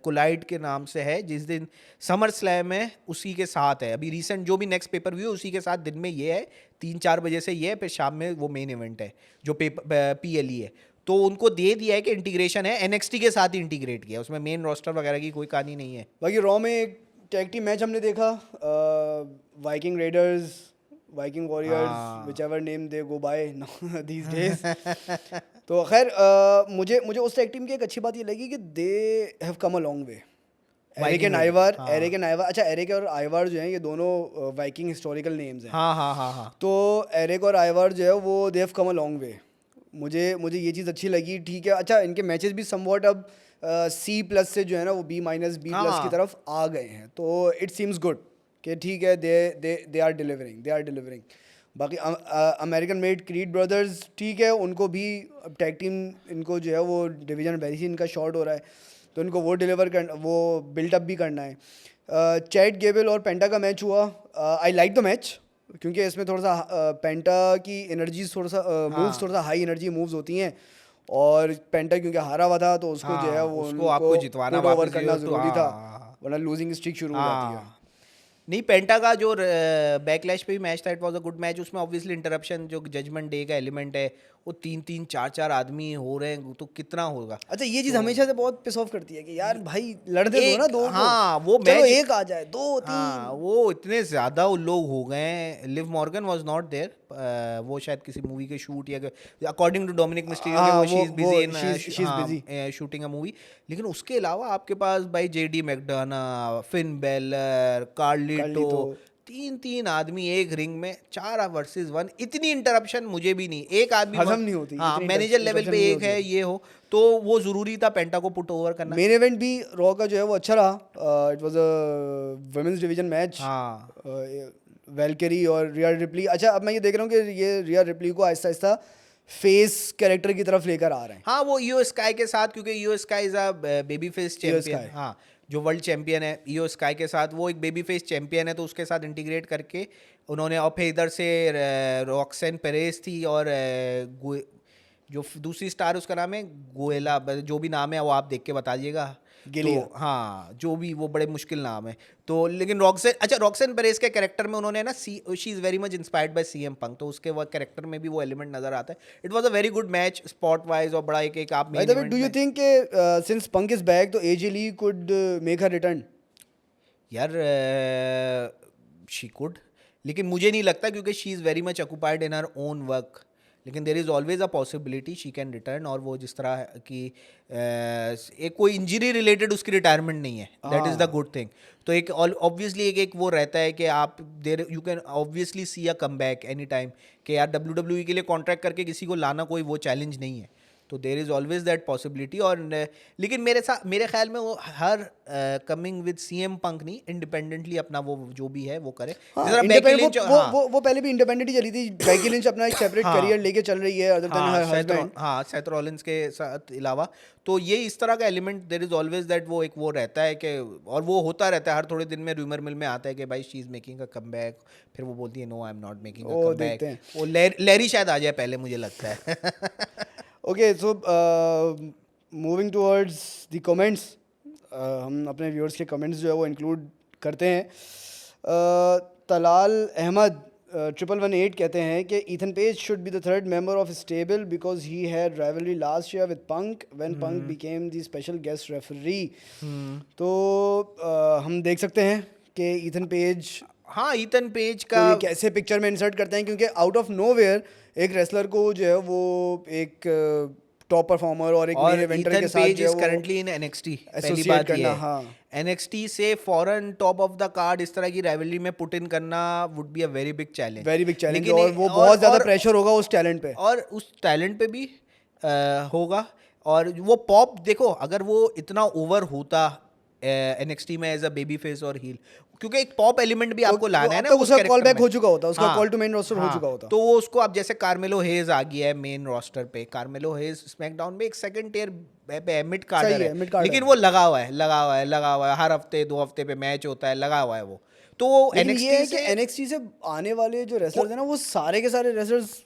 कोलाइड के नाम से है, जिस दिन समर स्लैम है उसी के साथ है, अभी रिसेंट जो भी नेक्स्ट पेपर व्यू उसी के साथ दिन में ये है, 3-4 बजे से ये है, फिर शाम में वो मेन इवेंट है जो PLE है, तो उनको दे दिया है कि इंटीग्रेशन है, NXT के साथ ही इंटीग्रेट किया, उसमें मेन रोस्टर वगैरह की कोई कहानी नहीं है। बाकी रॉ में एक टैग टीम मैच हमने देखा, Viking Raiders, Viking Warriors, whichever name they go by these days. तो खैर मुझे उस टैग टीम की एक अच्छी बात ये लगी कि they have come a long way. Eric and Ivar, अच्छा एरिक और आइवार जो हैं ये दोनों वाइकिंग हिस्टोरिकल नेम्स हैं। हाँ। तो एरिक और आइवार जो है वो दे हैव कम अ लॉन्ग वे, मुझे ये चीज़ अच्छी लगी, ठीक है। अच्छा इनके मैचेस भी समवॉट अब C+ से जो है ना वो B- B+ की तरफ आ गए हैं, तो इट सीम्स गुड कि ठीक है, दे आर डिलीवरिंग। बाकी अमेरिकन मेड क्रीड ब्रदर्स, ठीक है, उनको भी अब टैग टीम, इनको जो है वो डिवीजन वैसे इनका शॉर्ट हो रहा है, तो इनको वो डिलीवर करना, वो बिल्टअप भी करना है। चैट गेबल और पेंटा का मैच हुआ, आई लाइक द मैच, क्योंकि इसमें थोड़ा सा पेंटा की एनर्जीज थोड़ा सा मूव्स थोड़ा सा हाई एनर्जी मूव्स होती हैं, और पेंटा क्योंकि हारा हुआ था तो उसको जो है वो उसको आपको जितवाना ओवर करना ज़रूरी था, वरना लूजिंग स्ट्रीक शुरू हो जाती है। नहीं, पेंटा का जो बैकलैश पे भी मैच था, it was a good match, उसमें ऑब्वियसली इंटरप्शन जो जजमेंट डे का एलिमेंट है, वो 3-3 4-4 आदमी हो रहे हैं, तो कितना होगा। अच्छा ये चीज़ हमेशा से बहुत पिस ऑफ करती है कि यार भाई लड़ते दो ना, दो हाँ वो चलो मैच एक आ जाए, 2-3 हाँ वो इतने ज़्यादा वो लोग हो गए हैं। Liv Morgan was not there, वो शायद किसी मूवी के शूट या अकॉर्डिंग टू डोमिनिक मिस्टीरियो वो she is busy in shooting a movie, लेकिन उसके अलावा आपके पास भाई JD McDonagh, Finn Balor, Carlito, तीन आदमी एक रिंग में 4 वर्सेस 1, इतनी इंटरप्शन मुझे भी नहीं, एक आदमी हजम नहीं होती, हाँ इतनी मैनेजर लेवल interruption पे नहीं एक होती है है। ये हो, तो वो जरूरी था पेंटा को पुट ओवर करना। मेन इवेंट भी रॉ का जो है वो अच्छा रहा। It was a women's division match. हाँ वैल्केरी और रिया रिप्ली। अच्छा, अब मैं ये देख रहा हूँ कि ये रिया रिप्ली को आहिस्ता आहिस्ता फेस कैरेक्टर की तरफ लेकर आ रहे हैं। हाँ, वो ईओ स्काई के साथ, क्योंकि Iyo Sky is a baby face Iyo champion, Sky. हाँ जो वर्ल्ड चैंपियन है ईओ स्काई के साथ, वो एक बेबी फेस चैंपियन है, तो उसके साथ इंटीग्रेट करके उन्होंने, और फिर इधर से रॉक्सेन पेरेस थी, और जो दूसरी स्टार उसका नाम है गोएला, जो भी नाम है वो आप देख के बता दीजिएगा। गिलिया। तो हाँ, जो भी, वो बड़े मुश्किल नाम है। तो लेकिन रॉक्सेन, अच्छा रॉक्सेन पेरेस के कैरेक्टर में उन्होंने ना she is very much inspired by CM Punk, तो उसके वो कैरेक्टर में भी वो एलिमेंट नजर आता है। It was a very good match spot wise, और बड़ा एक आप by main the way, event do you में। Think since Punk is back तो AJ Lee could make her return? यार शी कुड, लेकिन मुझे नहीं लगता, क्योंकि she is very much occupied in her own work. लेकिन there is always a possibility she can return, और वो जिस तरह कि एक कोई इंजरी रिलेटेड उसकी रिटायरमेंट नहीं है, that is the good thing. तो एक ऑब्वियसली एक वो रहता है कि आप there you can obviously see a come back any time, कि यार WWE के लिए कॉन्ट्रैक्ट करके किसी को लाना कोई वो चैलेंज नहीं है, तो देर इज़ ऑलवेज दैट पॉसिबिलिटी। और लेकिन मेरे ख्याल में वो her coming with CM Punk नहीं, इंडिपेंडेंटली अपना वो जो भी है वो करे। हाँ, जरा बेकी इंडिपेंडेंट लिंच, वो हाँ वो पहले भी इंडिपेंडेंट ही चली थी। बेकी लिंच अपना एक सेपरेट हाँ करियर लेके चल रही है अदर देन हर हस्बैंड। हाँ सेथ रॉलिंस के साथ अलावा, तो ये इस तरह का element there is always that, वो एक वो रहता है कि, और वो होता रहता है हर थोड़े दिन में, रूमर मिल में आता है कि भाई she is making a comeback, फिर वो बोलती है no I am not making a वो कमबैक। देखते हैं। वो लैरी शायद आ जाए पहले, मुझे लगता है। Okay, so moving towards the comments, हम अपने व्यूअर्स के कमेंट्स जो है वो इंक्लूड करते हैं। तलाल अहमद 1118 कहते हैं कि Ethan page should be the third member of stable because he had rivalry last year with punk when punk became the special guest referee. तो हम देख सकते हैं कि ईथन पेज हाँ ईथन पेज को का, ये कैसे पिक्चर में इंसर्ट करते हैं, क्योंकि आउट ऑफ नोवेयर एक रेसलर को जो है वो एक टॉप परफॉर्मर और एक मेन और इवेंटर ईथन के साथ पेज जो है इज वो करंटली इन एनएक्सटी, पहली एसोसिएट बात ये करना। है। हाँ, एनएक्सटी से फॉरन टॉप ऑफ द कार्ड इस तरह की राइवलरी में पुट इन करना would be a very big challenge, very big challenge, लेकिन और वो बहुत ज़्यादा प्रेशर होगा उस टैलेंट पे। और उस टैलेंट पे भी होगा। और वो पॉप देखो, अगर वो इतना ओवर होता एनएक्सटी में एज अ बेबी फेस और हील, क्योंकि एक पॉप एलिमेंट भी वो आपको लाना है अब ना तक उस उसका कॉल कैरेक्टर बैक में। हो चुका होता, उसका हाँ कॉल टू मेन रोस्टर हो हाँ, चुका होता। तो वो उसको, अब जैसे कार्मेलो हेज आ गया है मेन रोस्टर पे, कार्मेलो हेज स्मैकडाउन में एक सेकंड टियर मिड कार्डर सही है, mid कार्डर लेकिन है। वो लगा हुआ है, हर हफ्ते 2 हफ्ते पे मैच होता है, लगा हुआ है वो। तो लेकिन ये एनएक्सटी है कि से एनएक्सटी से आने वाले जो रेसलर्स हैं ना, वो सारे के सारे रेसलर्स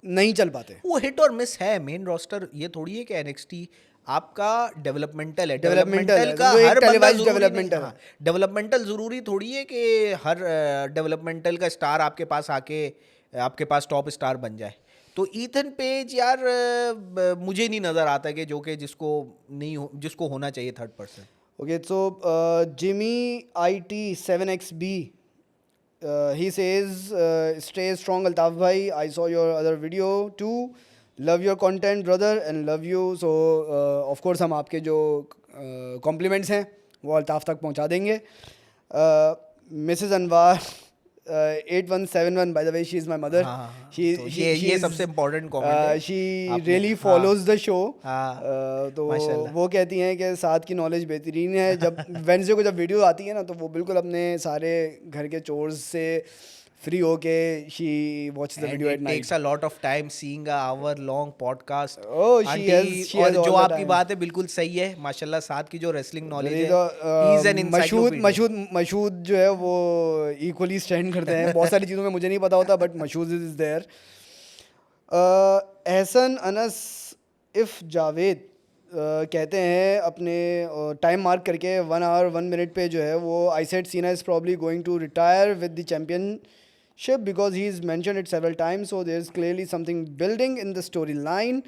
नहीं चल पाते। वो हिट और मिस है मेन रोस्टर, ये थोड़ी है कि एनएक्सटी आपका डेवलपमेंटल है, डेवलपमेंटल डेवलपमेंटल है, का वो एक हर बंदा टेलीवाइज जरूरी नहीं, डेवलपमेंटल हाँ है। डेवलपमेंटल जरूरी थोड़ी है कि हर डेवलपमेंटल का स्टार आपके पास आके आपके पास टॉप स्टार बन जाए। तो ईथन पेज यार मुझे नहीं नजर आता कि जो कि जिसको नहीं हो, जिसको होना चाहिए third person. Okay, so Jimmy IT7XB, he says, "Stay strong, Altaf bhai. I saw your other video too. Love your content, brother, and love you." So, of course, हम आपके जो compliments हैं वो अल्ताफ तक पहुंचा देंगे। Mrs. Anwar 8171, by the way, she is my mother. हाँ हाँ हाँ, She तो she ये she's, सबसे इम्पोर्टेंट कमेंट है। she आपने, really हाँ follows the show. हाँ तो माशाल्लाह। वो कहती हैं कि साथ की नॉलेज बेहतरीन है। जब वेडनेसडे को जब वीडियो आती है ना, तो वो बिल्कुल अपने सारे घर के चोर्स से फ्री होके she watches the And video at it night. takes a lot of time seeing a hour long podcast. Oh, she aunty, has और all जो the आपकी time. बात है बिल्कुल सही है, माशाल्लाह साथ की जो रेसलिंग नॉलेज Really, है, तो he is an encyclopedia. Mashhood जो है वो इक्वली स्टैंड करते हैं। बहुत सारी चीज़ों में मुझे नहीं पता होता, but Mashhood is there. Ehsan Anas इफ जावेद कहते हैं अपने टाइम मार्क करके 1 hour 1 minute पे जो है वो, I said Cena is probably going to retire with the championship because he's mentioned it several times, so there's clearly something building in the storyline.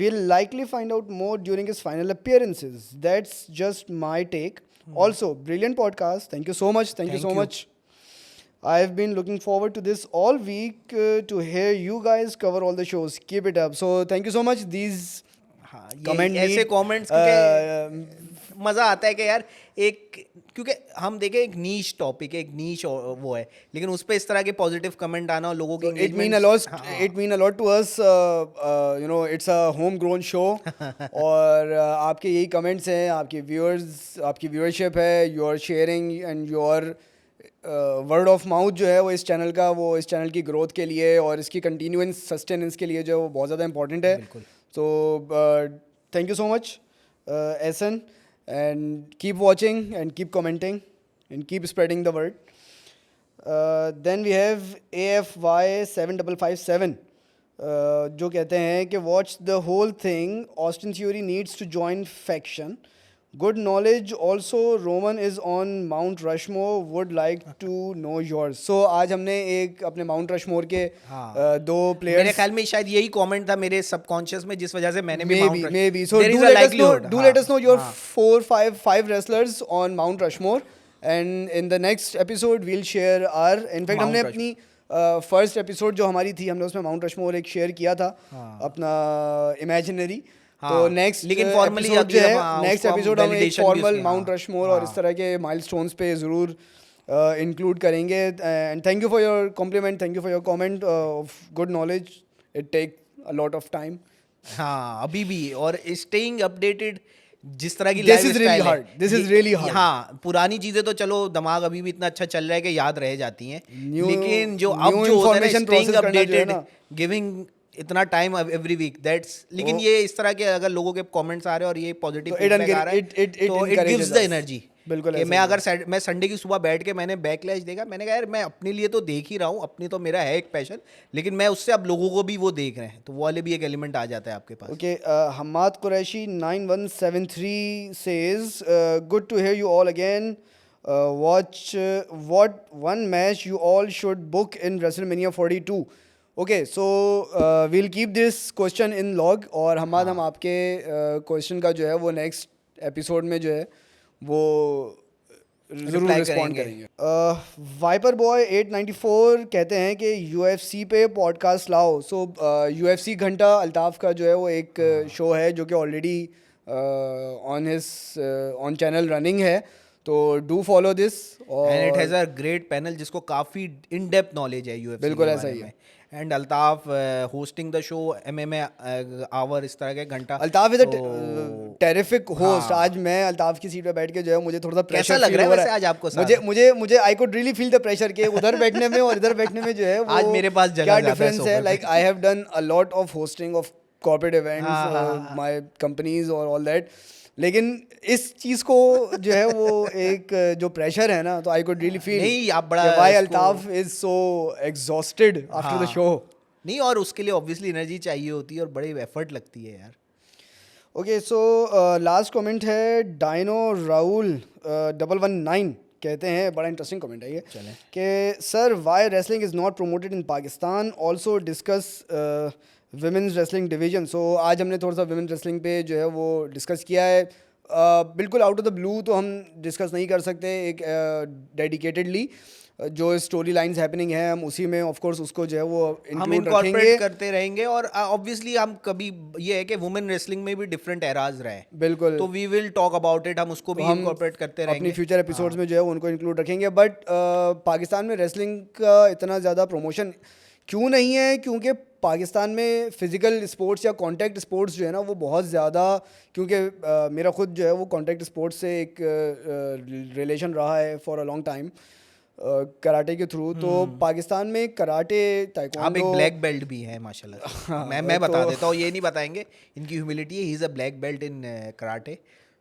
We'll likely find out more during his final appearances. That's just my take. Also, brilliant podcast. Thank you so much. Thank you Thank so you. much. I've been looking forward to this all week to hear you guys cover all the shows. Keep it up. So thank you so much. These हाँ, comment ये ऐसे need, comments क्योंकि मज़ा आता है कि यार एक, क्योंकि हम देखें एक नीश टॉपिक है, एक नीश वो है, लेकिन उस पर इस तरह के पॉजिटिव कमेंट आना और लोगों की It mean a lot. It mean a lot to us. It's a homegrown show. और आपके यही कमेंट्स हैं, आपके व्यूअर्स, आपकी व्यूअरशिप है, your sharing and your word of mouth जो है वो इस चैनल का, वो इस चैनल की ग्रोथ के लिए और इसकी कंटिन्यूएंस सस्टेनेंस के लिए जो है वो बहुत ज़्यादा इंपॉर्टेंट है. तो thank you so much essence, and keep watching and keep commenting and keep spreading the word. Then we have AFY7557 जो कहते हैं कि watch the whole thing. Austin Theory needs to join faction. Good knowledge. Also, Roman is on Mount Rushmore. Would like to know yours. So आज हमने एक अपने Mount Rushmore के दो players. मेरे ख्याल में शायद यही कमेंट था मेरे सबकॉन्शियस में, जिस वजह से मैंने भी maybe. So do let us know your 5 wrestlers on Mount Rushmore. And in the next episode we'll share our, in fact हमने अपनी फर्स्ट एपिसोड जो हमारी थी, हमने उसमें माउंट रशमोर एक शेयर किया था अपना इमेजिनरी. तो नेक्स्ट लेकिन फॉर्मली जो है, नेक्स्ट एपिसोड हम एक फॉर्मल माउंट रशमोर और इस तरह के माइलस्टोन्स पे ज़रूर इंक्लूड करेंगे. And thank you for your compliment, thank you for your comment of good knowledge. It take a lot of time. हाँ अभी भी, और स्टेइंग अपडेटेड जिस तरह की दिस इज रियली हार्ड. हाँ पुरानी चीजें तो चलो, दिमाग अभी भी इतना अच्छा चल रहा है कि याद रह जाती हैं, लेकिन जो अब जो होता है स्टेइंग अपडेटेड, गिविंग इतना टाइम एवरी वीक, दैट्स, लेकिन ये इस तरह के अगर लोगों के कमेंट्स आ रहे हैं और ये पॉजिटिव फीडबैक आ रहा है तो इट गिव्स द एनर्जी. बिल्कुल. मैं अगर मैं संडे की सुबह बैठ के मैंने बैकलैश देखा, मैंने कहा यार मैं अपने लिए तो देख ही रहा हूँ, अपनी तो मेरा है एक पैशन, लेकिन मैं उससे अब लोगों को भी वो देख रहे हैं, तो वो वाले भी एक एलिमेंट आ जाता है आपके पास. Okay. Hammad Qureshi 9173 says good to hear you all again. Watch what one match you all should book in WrestleMania 42. Okay. So we'll keep this question in log. और हम्माद हम आपके क्वेश्चन का जो है वो नेक्स्ट एपिसोड में जो है वो जरूर रिस्पॉन्ड करेंगे. वाइपर बॉय 894 कहते हैं कि UFC पे पॉडकास्ट लाओ. सो UFC घंटा अल्ताफ़ का जो है वो एक शो है जो कि ऑलरेडी ऑन चैनल रनिंग है, तो do follow this. And it has a great panel जिसको काफ़ी इन डेप्थ नॉलेज है UFC. बिल्कुल ऐसा ही है. And Altaf hosting the show MMA hour, इस तरह के घंटा. Altaf is a terrific host. आज मैं अल्ताफ की सीट पे बैठ के जो है मुझे थोड़ा सा प्रेशर लग रहा है वैसे आज आपको? मुझे I could really feel the pressure के उधर बैठने में और इधर बैठने में जो है वो आज मेरे पास जगह क्या डिफरेंस है. Like I have done a lot of hosting of corporate events, my companies और ऑल दैट, लेकिन इस चीज को जो है वो एक जो प्रेशर है ना, तो आई कुड रियली फील नहीं आप बड़ा why Altaf is so exhausted after the show. नहीं, और उसके लिए ऑब्वियसली एनर्जी चाहिए होती है और बड़ी एफर्ट लगती है यार. ओके. सो लास्ट कमेंट है डायनो राहुल 119 कहते हैं, बड़ा इंटरेस्टिंग कमेंट है ये, कि sir why wrestling is not promoted in Pakistan, also discuss women's wrestling division. So आज हमने थोड़ा सा विमेंस रेसलिंग पे जो है वो डिस्कस किया है. बिल्कुल आउट ऑफ द ब्लू तो हम डिस्कस नहीं कर सकते. एक डेडिकेटेडली जो स्टोरी लाइन्स हैपनिंग है हम उसी में ऑफ कोर्स उसको जो है वो हम इनकॉर्पोरेट करते रहेंगे. और ऑब्वियसली हम कभी ये है कि वुमेन रेसलिंग में भी डिफरेंट एराज रहे. बिल्कुल. तो we will talk about it, हम उसको भी इनकॉर्पोरेट करते रहेंगे अपनी फ्यूचर एपिसोड्स में जो है उनको इंक्लूड रखेंगे. बट पाकिस्तान में रेसलिंग का इतना ज़्यादा प्रमोशन क्यों नहीं है? क्योंकि पाकिस्तान में फ़िज़िकल स्पोर्ट्स या कॉन्टैक्ट स्पोर्ट्स जो है ना वो बहुत ज़्यादा, क्योंकि मेरा खुद जो है वो कॉन्टैक्ट स्पोर्ट्स से एक रिलेशन रहा है for a long time karate के थ्रू. तो पाकिस्तान में कराटे, ताइक्वांडो, आप एक ब्लैक बेल्ट भी है माशाल्लाह. मैं बता देता हूँ, ये नहीं बताएंगे, इनकी ह्यूमिलिटी है. He is a black belt in karate.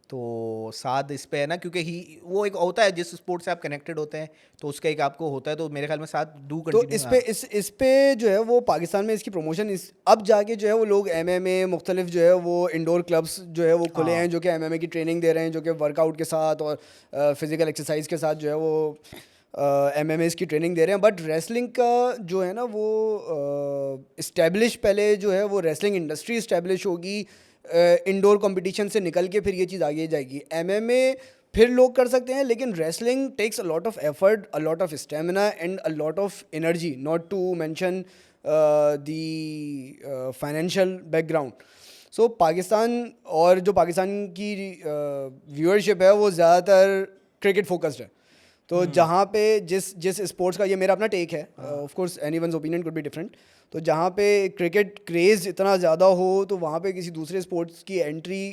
तो साथ इस पे है ना, क्योंकि ही वो एक होता है जिस स्पोर्ट से आप कनेक्टेड होते हैं तो उसका एक आपको होता है, तो मेरे ख्याल में साथ डू कंटिन्यू. तो इस पे जो है वो पाकिस्तान में इसकी प्रमोशन अब जाके जो है वो लोग MMA मुख्तलिफ जो है वो इंडोर क्लब्स जो है वो खुले हैं जो कि MMA की ट्रेनिंग दे रहे हैं, जो कि वर्कआउट के साथ और फिज़िकल एक्सरसाइज के साथ जो है वो MMA की ट्रेनिंग दे रहे हैं. बट रेसलिंग का जो है ना वो इस्टेब्लिश, पहले जो है वो रेसलिंग इंडस्ट्री इस्टेब्लिश होगी, इंडोर कंपटीशन से निकल के फिर ये चीज़ आगे जाएगी. MMA फिर लोग कर सकते हैं, लेकिन wrestling takes a lot of effort, a lot of stamina and a lot of energy, not to mention the financial background. So Pakistan और जो पाकिस्तान की व्यूअरशिप है वो ज़्यादातर क्रिकेट फोकस्ड है. तो जहाँ पे जिस स्पोर्ट्स का, ये मेरा अपना टेक है, of course anyone's opinion could be different, तो जहाँ पे क्रिकेट क्रेज़ इतना ज़्यादा हो तो वहाँ पे किसी दूसरे स्पोर्ट्स की entry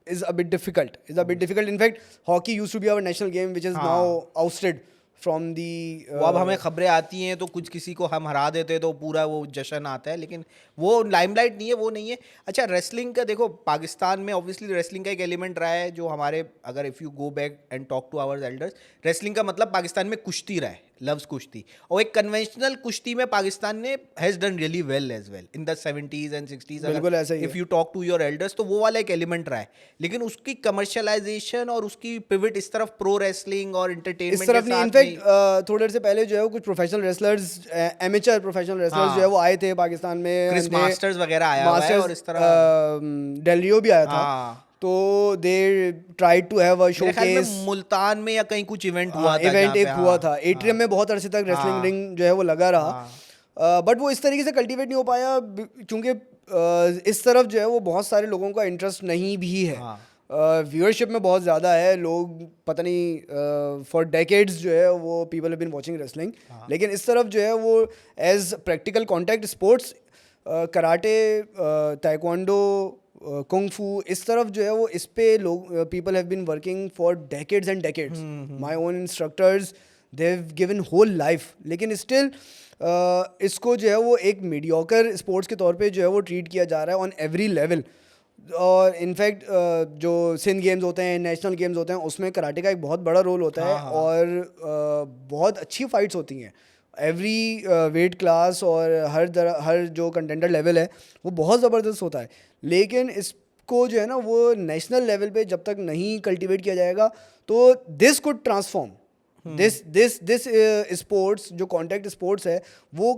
is a bit difficult. In fact, hockey used to be our national game, which is now ousted from the. वो अब हमें खबरें आती हैं तो कुछ किसी को हम हरा देते हैं तो पूरा वो जश्न आता है, लेकिन वो लाइमलाइट नहीं है, वो नहीं है. अच्छा, रेसलिंग का देखो, पाकिस्तान में ऑब्वियसली रेसलिंग का एक एलिमेंट रहा है जो हमारे, अगर if you go back and talk to our elders, wrestling का मतलब पाकिस्तान में कुश्ती रहा है, लव्स कुश्ती. और एक कन्वेंशनल कुश्ती में पाकिस्तान ने has done really well as well in the 70s and 60s. बिल्कुल ऐसा ही है. If you talk to your elders तो वो वाला एक एलिमेंट रहा है, लेकिन उसकी कमर्शलाइजेशन और उसकी पिवट इस तरफ प्रो रेसलिंग और एंटरटेनमेंट इस तरफ नहीं. इनफैक्ट थोड़े देर से पहले जो है वो कुछ professional wrestlers, amateur professional wrestlers जो है वो आए थे पाकिस्तान में. क्रिस मास्टर्स वगैरह आया हुआ है और इस तरह डेल रियो भी आया था. तो they tried to have a showcase. Multan में या कहीं कुछ इवेंट हुआ था, इवेंट एक हुआ था एट्रियम में, बहुत अरसे तक रेसलिंग रिंग जो है वो लगा रहा, बट वो इस तरीके से कल्टीवेट नहीं हो पाया क्योंकि इस तरफ जो है वो बहुत सारे लोगों का इंटरेस्ट नहीं भी है. व्यूअरशिप में बहुत ज़्यादा है, लोग पता नहीं फॉर डेकेड्स जो है वो people have been watching wrestling, लेकिन इस तरफ जो है वो as practical contact sports, karate, taekwondo, kung fu, इस तरफ जो है वो इस पे लोग, people have been working for decades and decades. My own instructors, they have given whole life, लेकिन स्टिल इसको जो है वो एक मीडियोकर स्पोर्ट्स के तौर पे जो है वो ट्रीट किया जा रहा है ऑन एवरी लेवल. और इनफैक्ट जो सिंध गेम्स होते हैं, नेशनल गेम्स होते हैं, उसमें कराटे का एक बहुत बड़ा रोल होता है. और बहुत अच्छी फाइट्स होती हैं एवरी वेट क्लास, और हर जो कंटेंडर लेवल है वो बहुत ज़बरदस्त होता है. लेकिन इसको जो है ना वो नेशनल लेवल पे जब तक नहीं कल्टीवेट किया जाएगा तो this could transform. This sports जो कॉन्टैक्ट स्पोर्ट्स है वो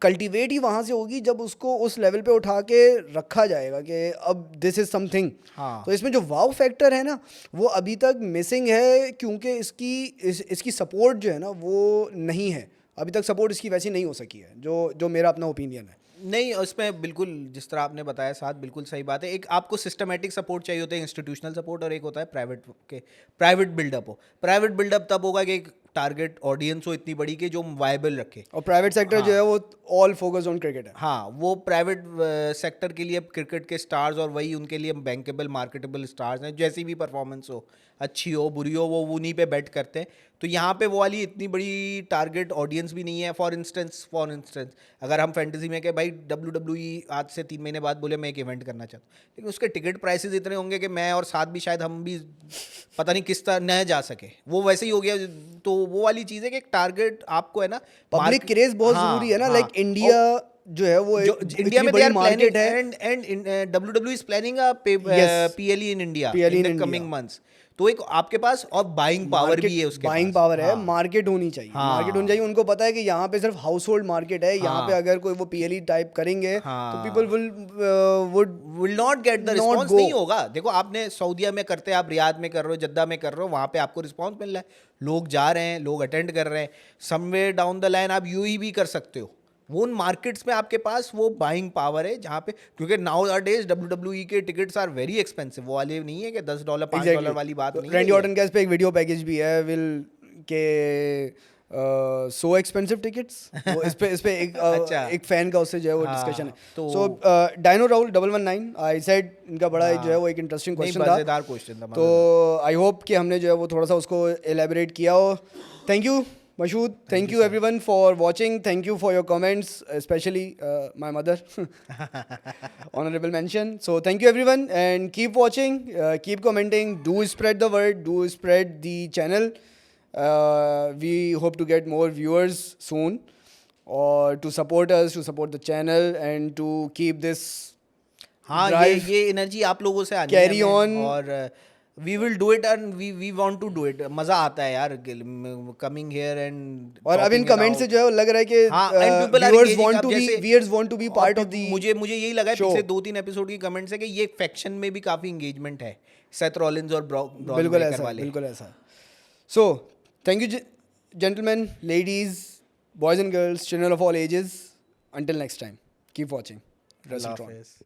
कल्टीवेट ही वहाँ से होगी जब उसको उस लेवल पे उठा के रखा जाएगा कि अब दिस इज़ समथिंग. तो इसमें जो वाव फैक्टर है ना वो अभी तक मिसिंग है, क्योंकि इसकी सपोर्ट जो है ना वो नहीं है. अभी तक सपोर्ट इसकी वैसी नहीं हो सकी है, जो मेरा अपना ओपिनियन है. नहीं, उसमें बिल्कुल जिस तरह आपने बताया साथ, बिल्कुल सही बात है. एक आपको सिस्टमेटिक सपोर्ट चाहिए होता है, इंस्टीट्यूशनल सपोर्ट, और एक होता है प्राइवेट बिल्डअप हो. प्राइवेट बिल्डअप तब होगा कि एक टारगेट ऑडियंस हो इतनी बड़ी कि जो वायबल रखे. और प्राइवेट सेक्टर जो है वो ऑल फोकस ऑन क्रिकेट है. हाँ, वो प्राइवेट सेक्टर के लिए क्रिकेट के स्टार्स, और वही उनके लिए बैंकेबल मार्केटेबल स्टार्स हैं. जैसी भी परफॉर्मेंस हो, अच्छी हो बुरी हो, वो उन्हीं पे बेट करते हैं. तो यहाँ पे वो वाली इतनी बड़ी टारगेट ऑडियंस भी नहीं है. फॉर इंस्टेंस अगर हम फैंटेसी में कि भाई WWE आज से 3 महीने बाद बोले मैं एक इवेंट करना चाहता हूँ, लेकिन उसके टिकट प्राइसेस इतने होंगे कि मैं और साथ भी शायद हम भी पता नहीं किस तरह न जा सके. वो वैसे ही हो गया. तो वो वाली चीज़ है कि एक टारगेट आपको है ना, पब्लिक क्रेज बहुत जरूरी है ना. लाइक इंडिया जो है वो इंडिया में मार्केट है, and WWE is planning a PLE in India in the coming months. तो एक आपके पास और बाइंग पावर भी है, उसके बाइंग पावर है. मार्केट होनी चाहिए, मार्केट होनी चाहिए. उनको पता है कि यहाँ पे सिर्फ हाउस होल्ड मार्केट है. यहाँ पे अगर कोई वो PLE टाइप करेंगे तो people will not get the response. नहीं होगा. देखो, आपने सऊदीया में करते हैं, आप रियाद में कर रहे हो, जद्दा में कर रहे हो, वहाँ पे आपको रिस्पॉन्स मिल रहा है, लोग जा रहे हैं, लोग अटेंड कर रहे हैं. समवेयर डाउन द लाइन आप यूं ही भी कर सकते हो. वो उन मार्केट्स में आपके पास वो बाइंग पावर है जहाँ पे, क्योंकि नाउ डेज WWE के टिकट्स आर वेरी एक्सपेंसिव. वो वाले नहीं है कि $10 $5 वाली बात नहीं है. रैंडी ऑर्टन के इस पे एक वीडियो पैकेज भी है, विल के सो एक्सपेंसिव टिकट्स. इस पे एक फैन का उससे जो है वो डिस्कशन है. सो डायनो राहुल 119, आई सेड इनका बड़ा जो है वो एक इंटरेस्टिंग क्वेश्चन था, मजेदार क्वेश्चन था. तो आई होप कि हमने जो है वो थोड़ा सा उसको एलेबरेट किया हो. Thank you Mashood, thank you everyone for watching. Thank you for your comments, especially my mother. Honorable mention. So thank you everyone, and keep watching, keep commenting. Do spread the word. Do spread the channel. We hope to get more viewers soon, or to support us, to support the channel, and to keep this. हाँ, ये energy आप लोगों से आनी carry on. और we will do it, and we want to do it. मजा आता है यार coming here and. और अब इन कमेंट से जो है लग रहा है कि viewers want to be part of the. मुझे यही लगा है पिछले 2-3 एपिसोड की कमेंट से कि ये फैक्शन में भी काफी एंगेजमेंट है, सेथ रॉलिंस और ब्रॉक बिल्कुल ऐसा. So thank you gentlemen, ladies, boys and girls, children of all ages. Until next time, keep watching WrestleTron.